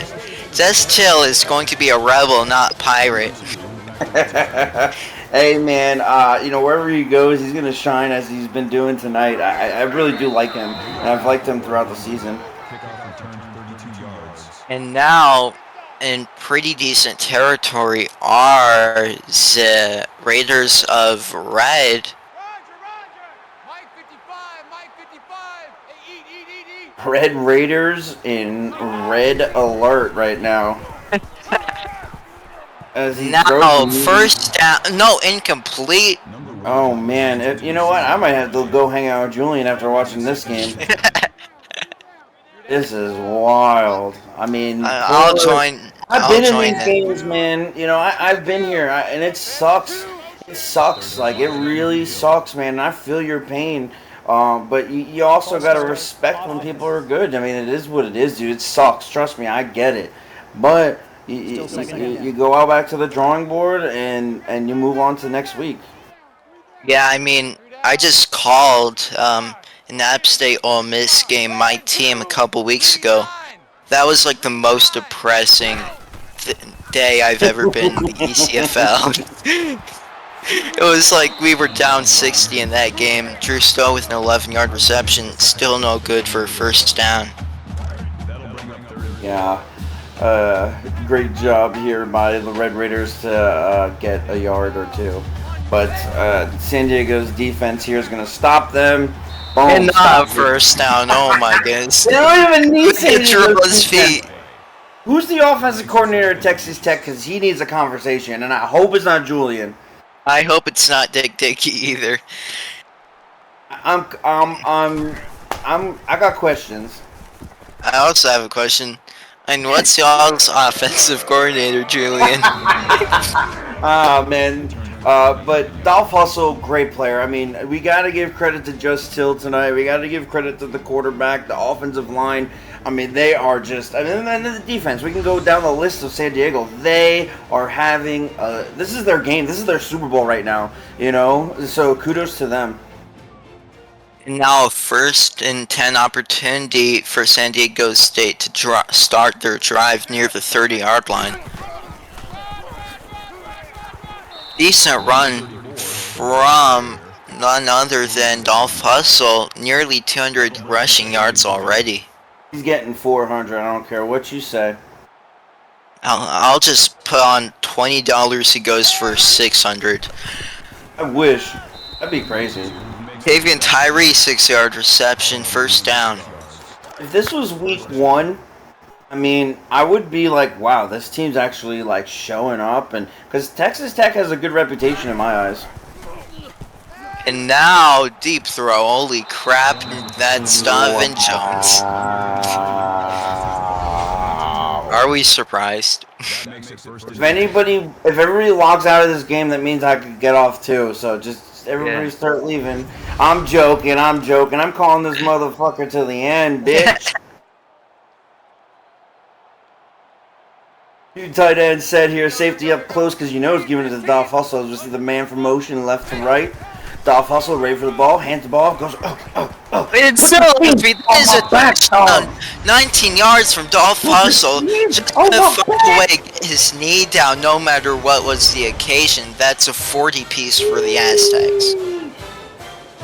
Just Chill is going to be a rebel, not pirate. Hey man, wherever he goes, he's gonna shine as he's been doing tonight. I really do like him, and I've liked him throughout the season. And now, in pretty decent territory, are the Raiders of Red. Red Raiders in red alert right now. As he Now, first down. No, incomplete. Oh man, you know what? I might have to go hang out with Julian after watching this game. This is wild. I mean, I'll join. I've been in these games, man. You know, I've been here, and it sucks. It sucks. Like, it really sucks, man. And I feel your pain. But you also got to respect when people are good. I mean, it is what it is, dude. It sucks. Trust me, I get it. But you go out back to the drawing board, and you move on to next week. Yeah, I mean, I just called an App State Ole Miss game, my team, a couple weeks ago. That was like the most depressing day I've ever been in the ECFL. It was like we were down 60 in that game. Drew Stowe with an 11-yard reception, still no good for a first down. Yeah. Great job here by the Red Raiders to get a yard or two. But San Diego's defense here is going to stop them. Boom, and not first down. Oh my goodness. They don't even need San Diego's feet. Who's the offensive coordinator at Texas Tech? Because he needs a conversation, and I hope it's not Julian. I hope it's not Dick Dickey either. I got questions. I also have a question. And what's y'all's offensive coordinator, Julian? Man. But Dolph Hustle, great player. I mean, we got to give credit to Just Till tonight. We got to give credit to the quarterback, the offensive line. I mean, they are just. I mean, and the defense. We can go down the list of San Diego. They are having. This is their game. This is their Super Bowl right now. You know. So kudos to them. Now, a 1st and 10 opportunity for San Diego State to start their drive near the 30-yard line. Decent run from none other than Dolph Hustle, nearly 200 rushing yards already. He's getting 400. I don't care what you say. I'll just put on $20. He goes for 600. I wish. That'd be crazy. Tavian Tyree, 6-yard reception, first down. If this was week 1, I mean, I would be like, wow, this team's actually like showing up, and because Texas Tech has a good reputation in my eyes. And now deep throw. Holy crap! That's Donovan Jones. Are we surprised? If everybody logs out of this game, that means I could get off too. So just everybody start leaving. I'm joking. I'm calling this motherfucker to the end, bitch. Two tight end said here, safety up close because you know it's giving it to Dolph Hustle. Just the man from motion left to right. Dolph Hustle ready for the ball, hands the ball, goes, oh. It's so easy. This is a touchdown. 19 yards from Dolph Hustle. Just gonna fuck away his knee down no matter what was the occasion. That's a 40 piece for the Aztecs.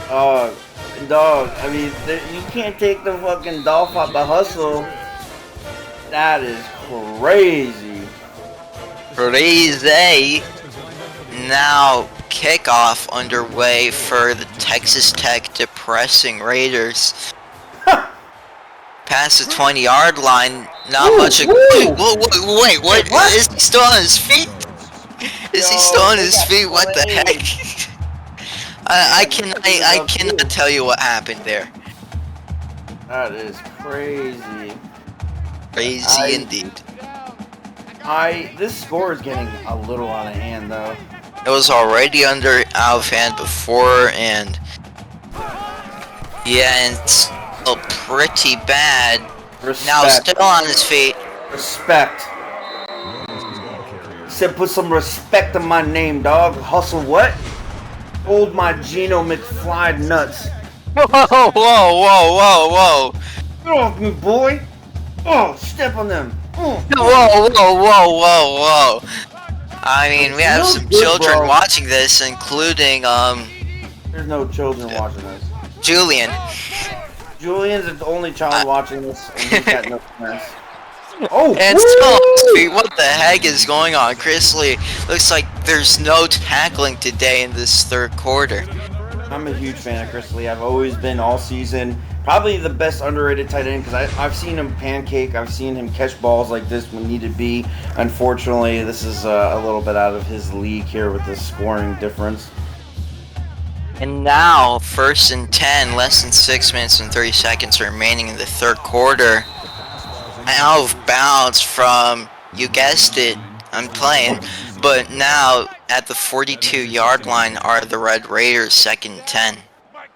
Dog, I mean, you can't take the fucking Dolph out the Hustle. That is crazy. Crazy. Now, kickoff underway for the Texas Tech depressing Raiders. Past the 20-yard line, not much. Wait, what? Is he still on his feet? Is he still on his feet? What the heck? I cannot tell you what happened there. That is crazy. Crazy indeed. This score is getting a little out of hand, though. It was already out of hand before, and yeah, and it's still pretty bad. Now still on his feet. Respect. Said put some respect on my name, dog. Hustle what? Hold my Geno McFly nuts. Whoa, whoa, whoa, whoa, whoa. Get off me, boy. Oh, step on them. Whoa, whoa, whoa, whoa, whoa. I mean, we have some children watching this, including, There's no children watching this. Julian. Julian's the only child watching this, and he's got no friends. Oh, and so, what the heck is going on? Chris Lee, looks like there's no tackling today in this third quarter. I'm a huge fan of Chris Lee. I've always been all season. Probably the best underrated tight end because I've seen him pancake. I've seen him catch balls like this when needed be. Unfortunately, this is a little bit out of his league here with the scoring difference. And now, 1st and 10, less than 6 minutes and 30 seconds remaining in the third quarter. Out of bounds from, you guessed it, I'm playing, but now at the 42-yard line are the Red Raiders, 2nd and 10.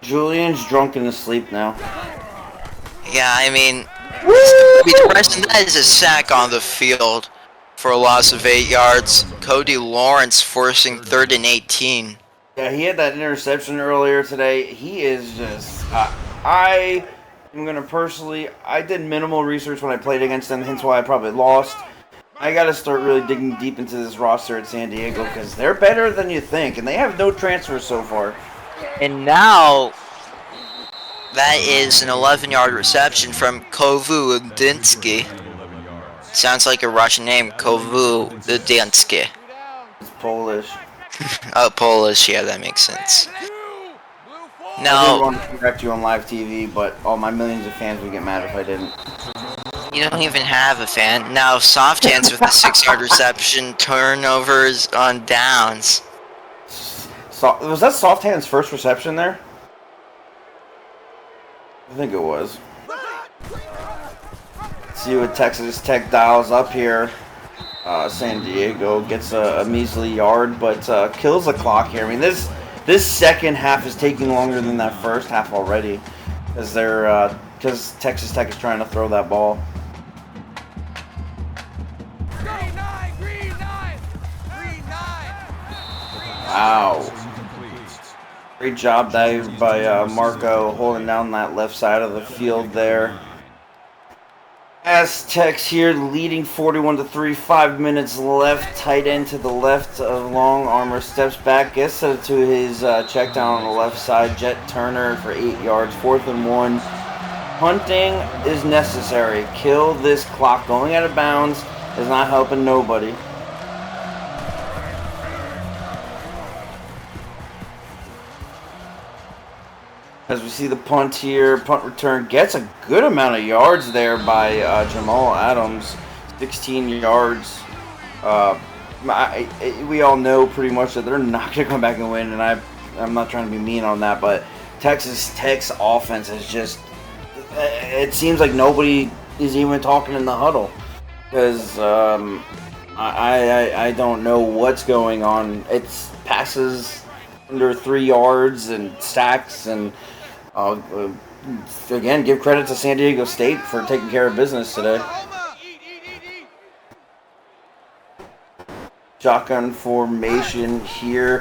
Julian's drunk in his sleep now. Yeah, I mean, the rest of that is a sack on the field for a loss of 8 yards. Cody Lawrence forcing 3rd and 18. Yeah, he had that interception earlier today. He is just... I did minimal research when I played against them, hence why I probably lost. I got to start really digging deep into this roster at San Diego because they're better than you think, and they have no transfers so far. And now, that is an 11-yard reception from Kovu Udinsky. Sounds like a Russian name, Kovu Udinsky. It's Polish. Oh, Polish, yeah, that makes sense. No. I didn't want to correct you on live TV, but all my millions of fans would get mad if I didn't. You don't even have a fan. Now, soft hands with a 6-yard reception, turnovers on downs. Was that soft hand's first reception there? I think it was. Let's see what Texas Tech dials up here. San Diego gets a measly yard, but kills the clock here. I mean, this second half is taking longer than that first half already, because Texas Tech is trying to throw that ball. Wow. Great job there by Marco holding down that left side of the field there. Aztecs here leading 41-3, 5 minutes left. Tight end to the left of Long Armor steps back, gets it to his check down on the left side. Jet Turner for 8 yards, 4th and 1. Punting is necessary. Kill this clock. Going out of bounds is not helping nobody. As we see the punt here, punt return gets a good amount of yards there by Jamal Adams, 16 yards. We all know pretty much that they're not going to come back and win, and I'm not trying to be mean on that, but Texas Tech's offense is just, it seems like nobody is even talking in the huddle, because I don't know what's going on. It's passes under 3 yards and sacks, and again, give credit to San Diego State for taking care of business today. Shotgun formation here.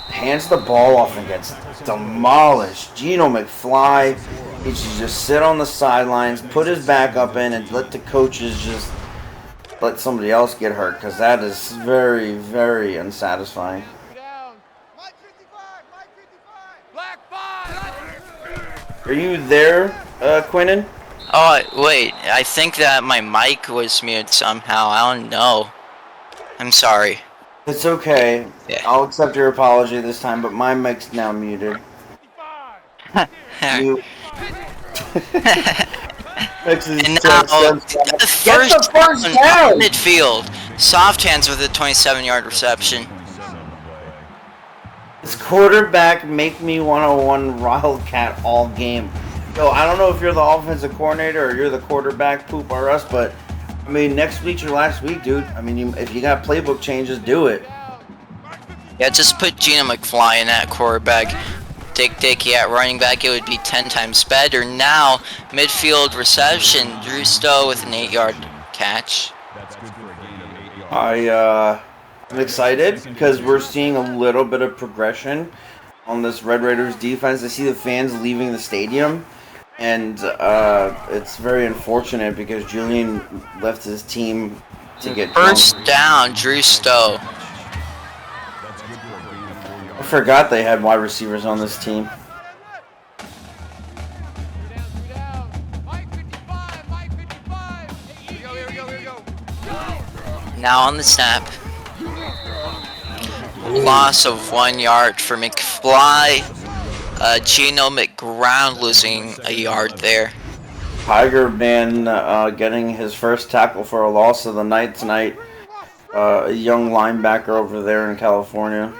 Hands the ball off and gets demolished. Geno McFly, he should just sit on the sidelines, put his back up in, and let the coaches just let somebody else get hurt, because that is very, very unsatisfying. Are you there, Quinnen? Oh, wait. I think that my mic was muted somehow. I don't know. I'm sorry. It's okay. Yeah. I'll accept your apology this time, but my mic's now muted. You... And now, the first down midfield. Soft hands with a 27-yard reception. This quarterback make me want to run Wildcat all game. Yo, I don't know if you're the offensive coordinator or you're the quarterback, poop or us, but I mean, next week's your last week, dude. I mean, if you got playbook changes, do it. Yeah, just put Geno McFly in at quarterback. Dick Dickey at running back, it would be 10 times better. Now, midfield reception, Drew Stowe with an 8-yard catch. I'm excited because we're seeing a little bit of progression on this Red Raiders defense. I see the fans leaving the stadium, and it's very unfortunate because Julian left his team to get First drunk. down, Drew Stowe. I forgot they had wide receivers on this team. Now on the snap. Loss of 1 yard for McFly. Gino McGround losing a yard there. Tiger Man getting his first tackle for a loss of the night tonight. A young linebacker over there in California.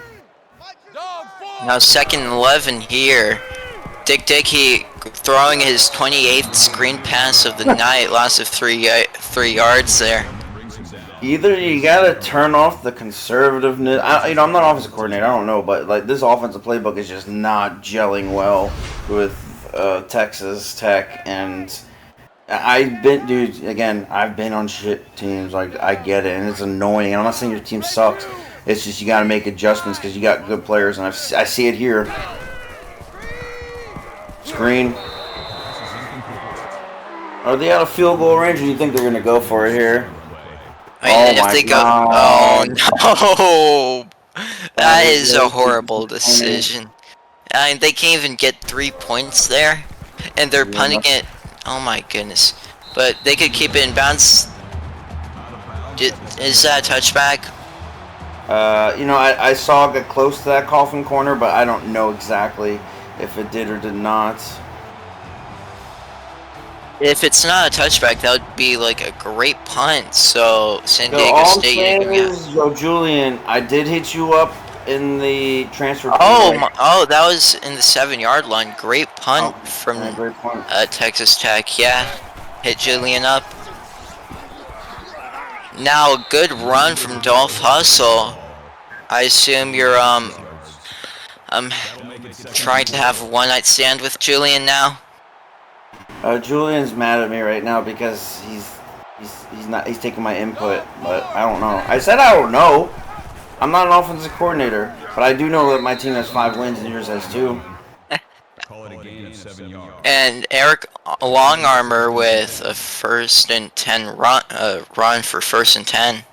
Now 2nd and 11 here. Dick Dickey throwing his 28th screen pass of the night. Loss of 3 yards there. Either you gotta turn off the conservativeness. I'm not offensive coordinator. I don't know, but like this offensive playbook is just not gelling well with Texas Tech, and I've been on shit teams. Like I get it, and it's annoying. And I'm not saying your team sucks. It's just you gotta make adjustments because you got good players, and I see it here. Screen. Are they out of field goal range, or do you think they're gonna go for it here? I mean, if they go, oh no, that is a horrible decision. I mean, they can't even get 3 points there, and they're punting it. Oh my goodness! But they could keep it in bounds. Is that a touchback? I saw it get close to that coffin corner, but I don't know exactly if it did or did not. If it's not a touchback, that would be like a great punt. So San Diego all State. Yo, Julian, I did hit you up in the transfer. Oh, that was in the 7-yard line. Great punt from great punt. Texas Tech. Yeah, hit Julian up. Now a good run from Dolph Hustle. I assume you're trying to have a one-night stand with Julian now. Julian's mad at me right now because he's taking my input, but I don't know. I said I don't know. I'm not an offensive coordinator, but I do know that my team has 5 wins and yours has 2. And Eric Longarmer with a 1st and 10 run for 1st and 10.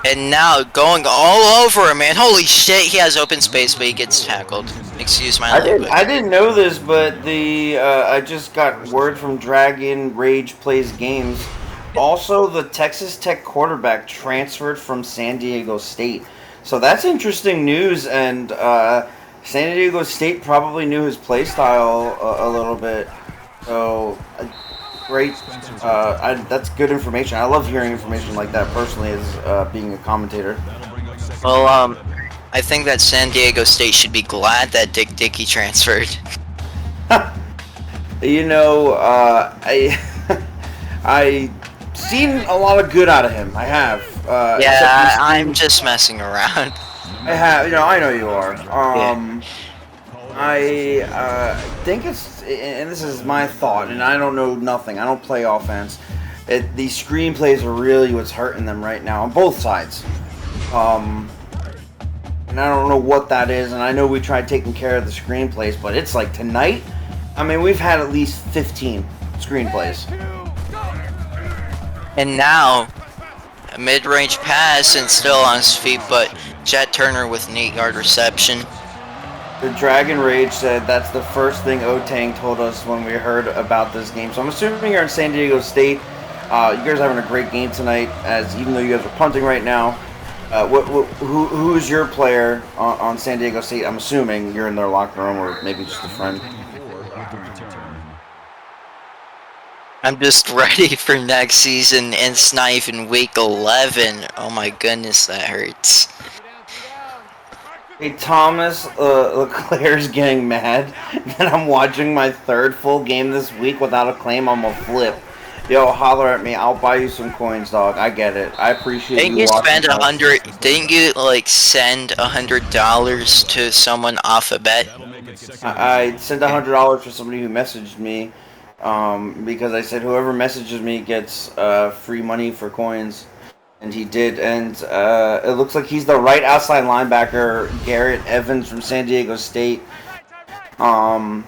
And now going all over him, man. Holy shit, he has open space, but he gets tackled. Excuse my language. I didn't know this, but I just got word from Dragon Rage Plays Games. Also, the Texas Tech quarterback transferred from San Diego State. So that's interesting news, and San Diego State probably knew his play style a little bit. So, great. That's good information. I love hearing information like that personally as being a commentator. Well, I think that San Diego State should be glad that Dick Dickey transferred. I seen a lot of good out of him. I have. Yeah, I'm just messing around. I have. I know you are. I think it's, and this is my thought, and I don't know nothing. I don't play offense. These screenplays are really what's hurting them right now on both sides. And I don't know what that is, and I know we tried taking care of the screenplays, but it's like tonight, I mean, we've had at least 15 screenplays. And now, a mid-range pass and still on his feet, but Jet Turner with an 8-yard reception. The Dragon Rage said that's the first thing O-Tang told us when we heard about this game. So I'm assuming you're in San Diego State. You guys are having a great game tonight, as even though you guys are punting right now. Who is your player on San Diego State? I'm assuming you're in their locker room or maybe just a friend. I'm just ready for next season, and it's not even week 11. Oh my goodness, that hurts. Hey, Thomas Leclerc's getting mad that I'm watching my 3rd full game this week without a claim. I'm a flip. Yo, holler at me. I'll buy you some coins, dog. I get it. I appreciate Didn't you spend $100? Didn't you send $100 to someone off a bet? I sent $100 for somebody who messaged me because I said whoever messages me gets free money for coins, and he did. And it looks like he's the right outside linebacker, Garrett Evans from San Diego State. I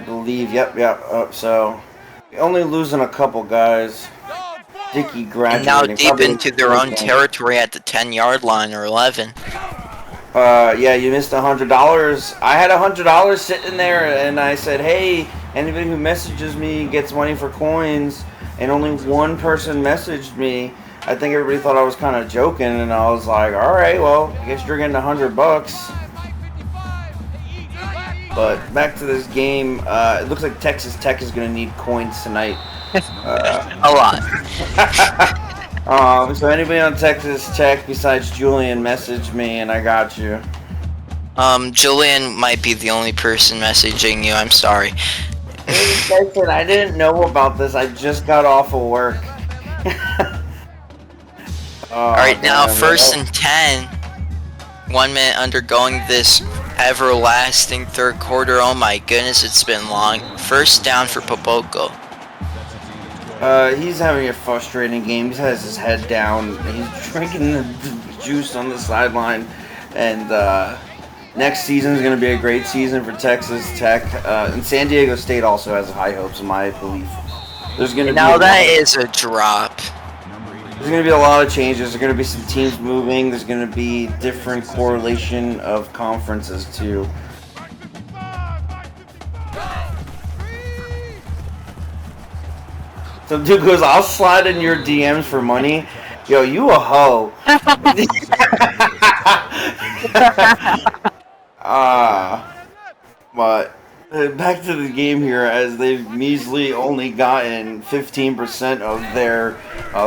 believe. Yep. So only losing a couple guys. Dickey And graduating. now deep probably into their own okay. territory at the 10-yard line or 11. Yeah, you missed $100. I had $100 sitting there, and I said, "Hey, anybody who messages me gets money for coins." And only one person messaged me. I think everybody thought I was kind of joking, and I was like, "All right, well, I guess you're getting $100." But back to this game, it looks like Texas Tech is going to need coins tonight. A lot. So anybody on Texas Tech besides Julian, message me, and I got you. Julian might be the only person messaging you. I'm sorry. Listen, I didn't know about this. I just got off of work. Alright, now first and 10. 1 minute undergoing this everlasting third quarter. Oh my goodness, it's been long. First down for Popoko. He's having a frustrating game. He has his head down. He's drinking the juice on the sideline. And next season is going to be a great season for Texas Tech. And San Diego State also has high hopes, in my belief. There's going to Now that is a drop. There's going to be a lot of changes. There's going to be some teams moving. There's going to be different correlation of conferences too. Some dude goes, "I'll slide in your DMs for money." Yo, you a hoe. But back to the game here, as they've measly only gotten 15% of their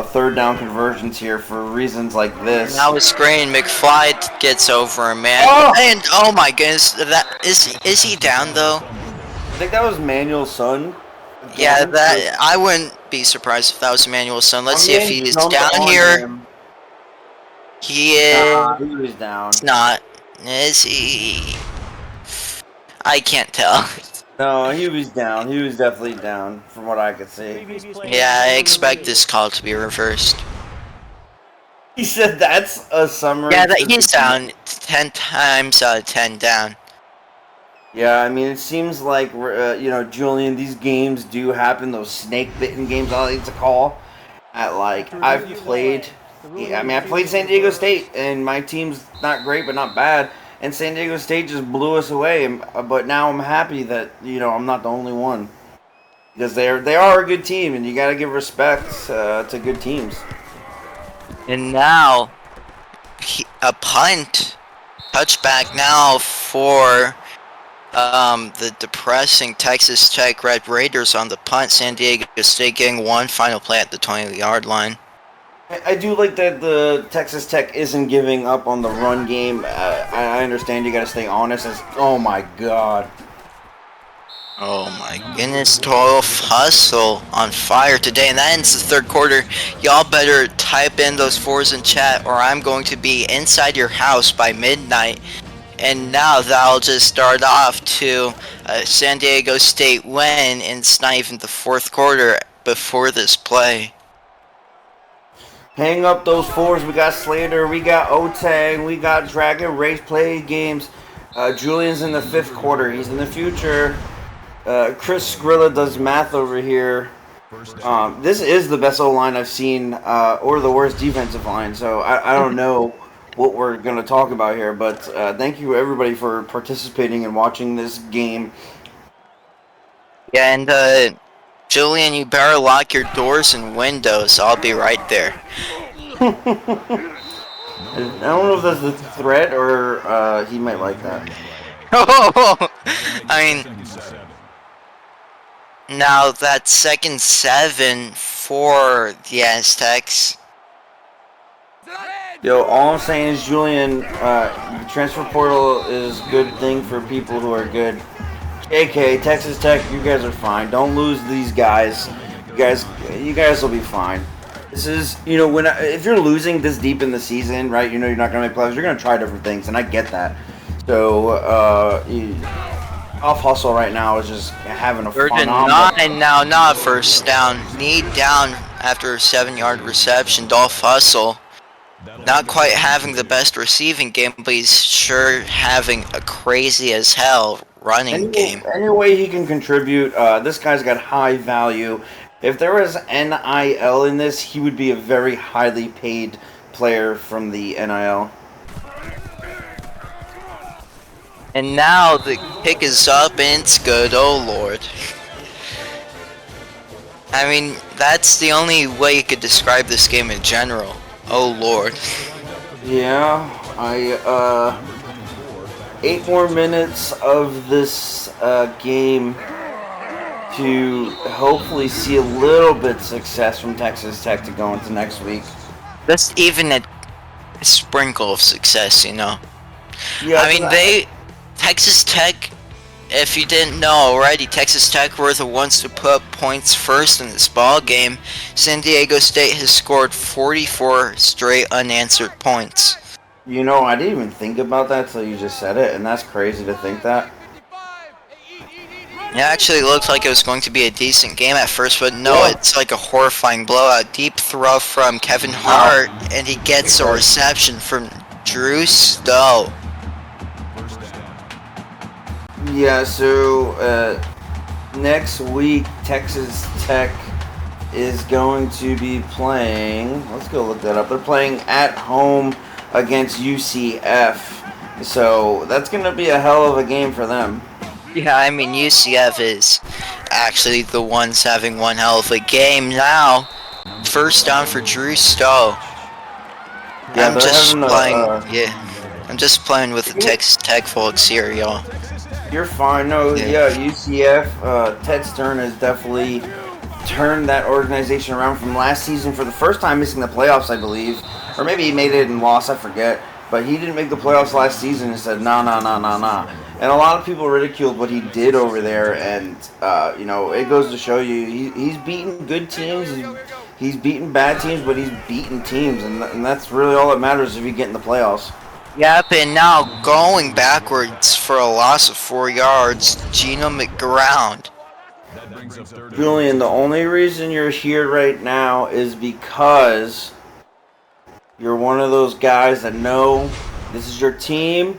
third down conversions here for reasons like this. Now a screen, McFly gets over him, man. Oh! And oh my goodness, that is he down though? I think that was Manuel's son. Yeah, that I wouldn't be surprised if that was Emmanuel's son. Let's see if he's down here. He is. He was down. Not. Is he? I can't tell. No, he was down. He was definitely down, from what I could see. Yeah, I expect this call to be reversed. He said that's a summary. Yeah, he's down 10 times out of 10 down. Yeah, I mean, it seems like, Julian, these games do happen, those snake-bitten games I like to call. I played San Diego State, and my team's not great, but not bad. And San Diego State just blew us away. But now I'm happy that, I'm not the only one. Because they are a good team, and you got to give respect to good teams. And now, a punt. Touchback now for the depressing Texas Tech Red Raiders on the punt. San Diego State getting one final play at the 20-yard line. I do like that the Texas Tech isn't giving up on the run game. I understand you got to stay honest. Oh my god. Oh my goodness, total hustle on fire today, and that ends the third quarter. Y'all better type in those fours in chat, or I'm going to be inside your house by midnight. And now that'll just start off to San Diego State win, and it's not even the fourth quarter before this play. Hang up those fours. We got Slater, we got Otang, we got Dragon Race play games. Julian's in the fifth quarter. He's in the future. Chris Skrilla does math over here. This is the best O-line I've seen, or the worst defensive line. So I don't know what we're going to talk about here. But thank you, everybody, for participating and watching this game. Yeah, and Julian, you better lock your doors and windows. I'll be right there. I don't know if that's a threat or he might like that. I mean, now that's 2nd and 7 for the Aztecs. Yo, all I'm saying is, Julian, the transfer portal is a good thing for people who are good. JK, Texas Tech, you guys are fine. Don't lose these guys. You guys will be fine. This is, if you're losing this deep in the season, right, you're not going to make playoffs, you're going to try different things, and I get that. So, Off hustle right now is just having a Third and phenomenal. 9 now, not first down. Knee down after a 7-yard reception. Dolph Hustle not quite having the best receiving game, but he's sure having a crazy as hell running game. Any way he can contribute, this guy's got high value. If there was NIL in this, he would be a very highly paid player from the NIL. And now the kick is up and it's good, oh lord. I mean, that's the only way you could describe this game in general. Oh lord. Yeah, 8 more minutes of this game to hopefully see a little bit success from Texas Tech to go into next week. Just even a sprinkle of success, you know. Yeah, I mean, Texas Tech, if you didn't know already, Texas Tech were the ones to put up points first in this ball game. San Diego State has scored 44 straight unanswered points. You know, I didn't even think about that till you just said it, and that's crazy to think that. It actually looked like it was going to be a decent game at first, but no, it's like a horrifying blowout. Deep throw from Kevin Hart, and he gets a reception from Drew Stowe. Yeah, so next week, Texas Tech is going to be playing. Let's go look that up. They're playing at home against UCF. So that's going to be a hell of a game for them. Yeah, I mean, UCF is actually the ones having one hell of a game now. First down for Drew Stowe. Yeah, I'm just playing. I'm just playing with the Texas Tech folks here, y'all. You're fine. No, yeah, UCF. Ted Stern has definitely turned that organization around from last season for the first time missing the playoffs, I believe, or maybe he made it and lost. I forget. But he didn't make the playoffs last season and said, nah. And a lot of people ridiculed what he did over there. And, you know, it goes to show you he's beaten good teams. He's beaten bad teams, but he's beaten teams. And that's really all that matters if you get in the playoffs. Yep, and now going backwards for a loss of 4 yards, Gino McGround. Julian, the only reason you're here right now is because you're one of those guys that know this is your team.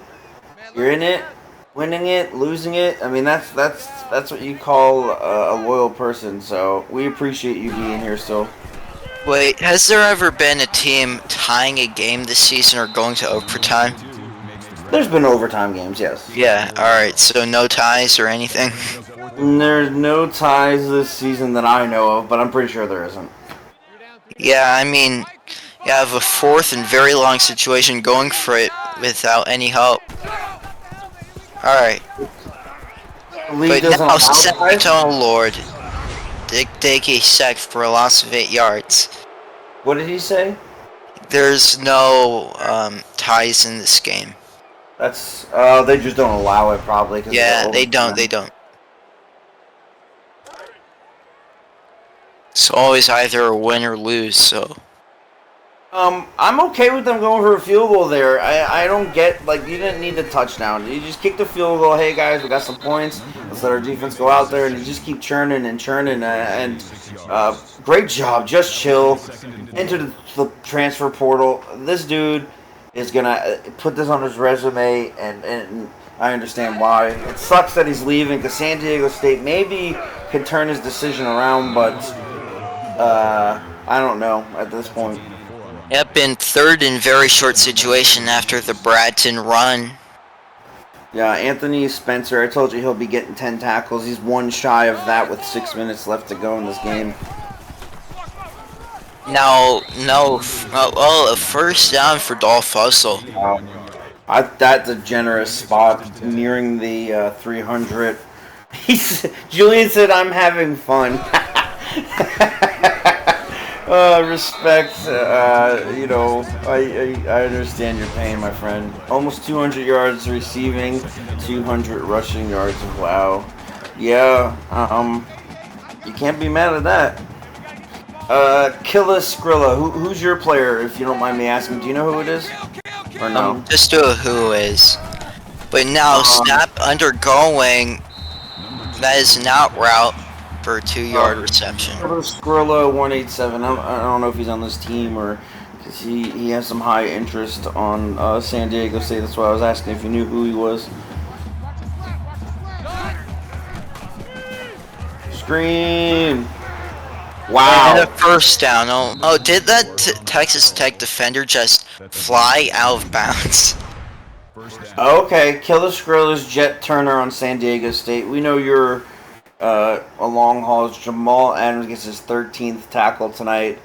You're in it, winning it, losing it. I mean, that's what you call a loyal person. So we appreciate you being here still. Wait, has there ever been a team tying a game this season or going to overtime? There's been overtime games, yes. Yeah, alright, so no ties or anything? There's no ties this season that I know of, but I'm pretty sure there isn't. Yeah, I mean, you have a fourth and very long situation going for it without any help. Alright. But now, oh lord. Dick Dickey sacked for a loss of 8 yards. What did he say? There's no ties in this game. That's they just don't allow it probably. Yeah, they don't. It's always either a win or lose. So. I'm okay with them going for a field goal there. I don't get, like, you didn't need the touchdown. You just kick the field goal. Hey guys, we got some points. Let's let our defense go out there and you just keep churning and churning. Great job. Just chill. Enter the transfer portal. This dude is gonna put this on his resume, and I understand why. It sucks that he's leaving because San Diego State maybe could turn his decision around, but I don't know at this point. Yep, in third and very short situation after the Bradton run. Yeah, Anthony Spencer, I told you he'll be getting 10 tackles. He's one shy of that with 6 minutes left to go in this game. No, a first down for Dolph Hustle. That's a generous spot, nearing the 300. Julian said, I'm having fun. Respect, you know, I understand your pain, my friend. Almost 200 yards receiving, 200 rushing yards. Wow. Yeah, you can't be mad at that. Killa Skrilla, who's your player, if you don't mind me asking? Do you know who it is? Or no? Just do who is. But now, snap undergoing That is an out route for a 2-yard reception. Skrilla 187. I don't know if he's on this team or because he has some high interest on San Diego State. That's why I was asking if you knew who he was. Screen. Wow. And a first down. Oh, did that Texas Tech defender just fly out of bounds? Okay, kill the Skrilla's Jet Turner on San Diego State. We know you're a long haul. Jamal Adams gets his 13th tackle tonight.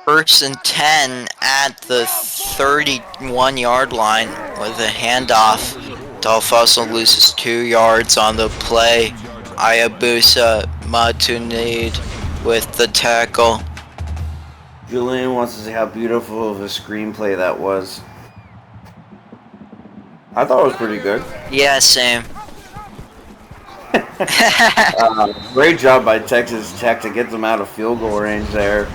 First and 10 at the 31-yard line with a handoff. Dalfosso loses 2 yards on the play. Ayabusa Matunid with the tackle. Julian wants to see how beautiful of a screenplay that was. I thought it was pretty good. Yeah, same. Great job by Texas Tech to get them out of field goal range there.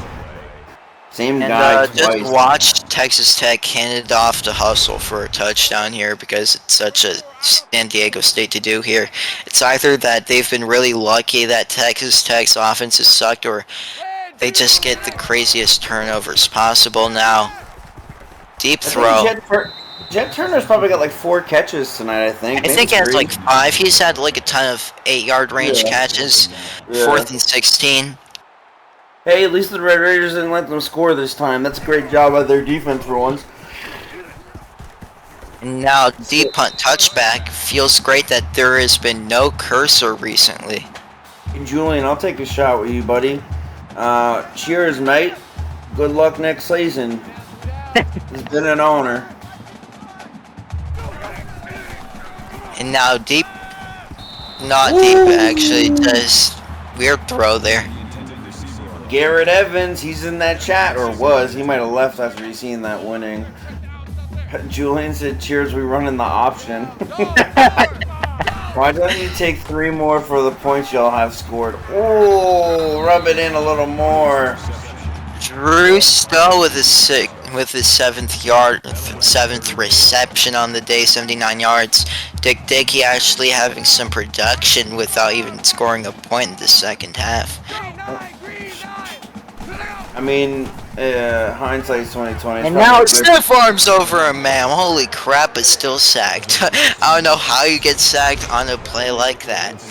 Same guy twice. Just watch Texas Tech hand it off to Hustle for a touchdown here because it's such a San Diego State to do here. It's either that they've been really lucky that Texas Tech's offense has sucked or they just get the craziest turnovers possible now. Deep throw. Jet Turner's probably got like 4 catches tonight, I think. I think he has like 5. He's had like a ton of 8-yard range catches. Yeah. 4th and 16. Hey, at least the Red Raiders didn't let them score this time. That's a great job by their defense for once. And now deep punt touchback. Feels great that there has been no cursor recently. Hey, Julian, I'll take a shot with you, buddy. Cheers, mate. Good luck next season. It's been an honor. And now deep, not deep actually, just weird throw there. Garrett Evans, he's in that chat, or was. He might have left after he seen that winning. Julian said, cheers, we run in the option. Why don't you take 3 more for the points y'all have scored? Oh, rub it in a little more. Drew Stowe with his 7th reception on the day, 79 yards. Dick Dickey actually having some production without even scoring a point in the second half. I mean, hindsight's 2020. And now it's stiff arms over a man. Holy crap, it's still sacked. I don't know how you get sacked on a play like that.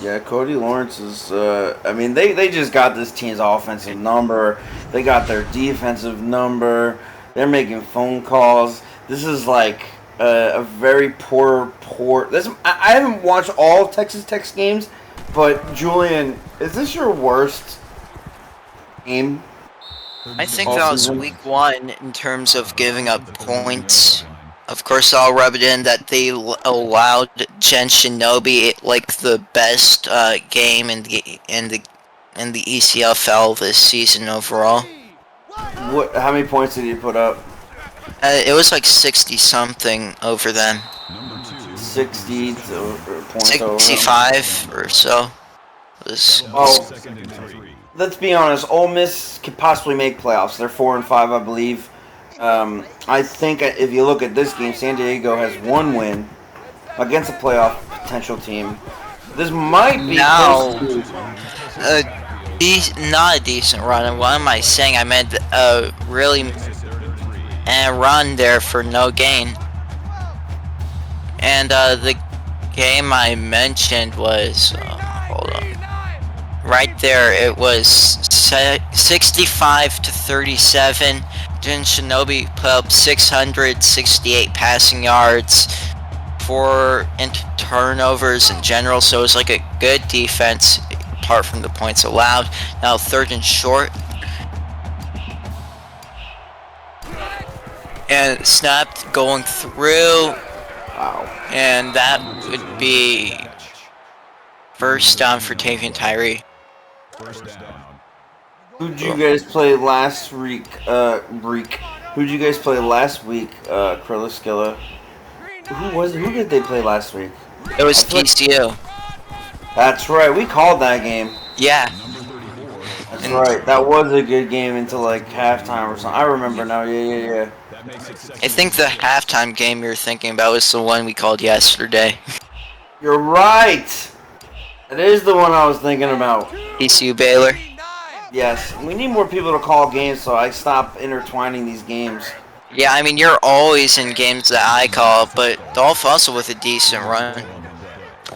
Yeah, Cody Lawrence is, I mean, they just got this team's offensive number. They got their defensive number. They're making phone calls. This is like a very poor. I haven't watched all Texas Tech's games, but Julian, is this your worst game? I think that was week 1 in terms of giving up points. Of course, I'll rub it in that they allowed Jen Shinobi like the best game in the ECFL this season overall. How many points did he put up? It was like 60 something over them. 60 points 65 or so. Let's be honest. Ole Miss could possibly make playoffs. They're 4-5, I believe. I think if you look at this game, San Diego has 1 win against a playoff potential team. This might be not a decent run. And what am I saying? I meant really a run there for no gain. And the game I mentioned was hold on. Right there, it was 65 to 37. Jin Shinobi put up 668 passing yards, 4 turnovers in general, so it was like a good defense apart from the points allowed. Now 3rd and short. And snapped going through. Wow. And that would be first down for Tavian Tyree. Who'd you guys play last week, Who'd you guys play last week, Krillaskilla? Who did they play last week? It was TCU. That's right, we called that game. Yeah. That's right, that was a good game until like halftime or something. I remember now, yeah. I think the halftime game you're thinking about was the one we called yesterday. You're right. That is the one I was thinking about. TCU Baylor. Yes, we need more people to call games so I stop intertwining these games. Yeah, I mean, you're always in games that I call, but Dolph also with a decent run.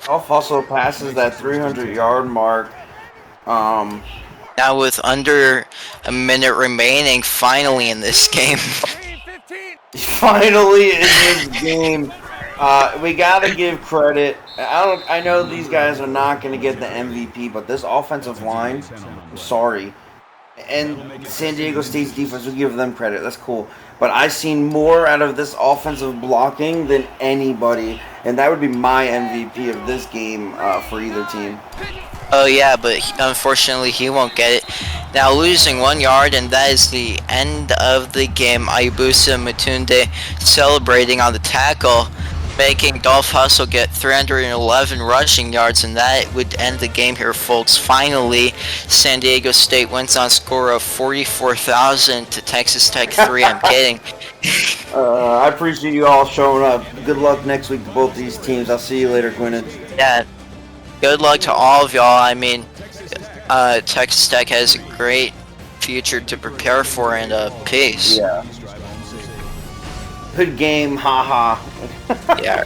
Dolph also passes that 300-yard mark. Now with under a minute remaining, finally in this game. Finally in this game. We gotta give credit. I know these guys are not gonna get the MVP, but this offensive line, I'm sorry. And San Diego State's defense, we give them credit. That's cool. But I've seen more out of this offensive blocking than anybody, and that would be my MVP of this game for either team. Oh yeah, but unfortunately he won't get it. Now losing 1 yard, and that is the end of the game. Ayubusa Matunde celebrating on the tackle, making Dolph Hustle get 311 rushing yards, and that would end the game here, folks. Finally, San Diego State wins on a score of 44,000 to Texas Tech 3. I'm kidding. I appreciate you all showing up. Good luck next week to both these teams. I'll see you later, Quinton. Yeah, good luck to all of y'all. I mean, Texas Tech has a great future to prepare for, and peace. Yeah. Good game, haha. Yeah.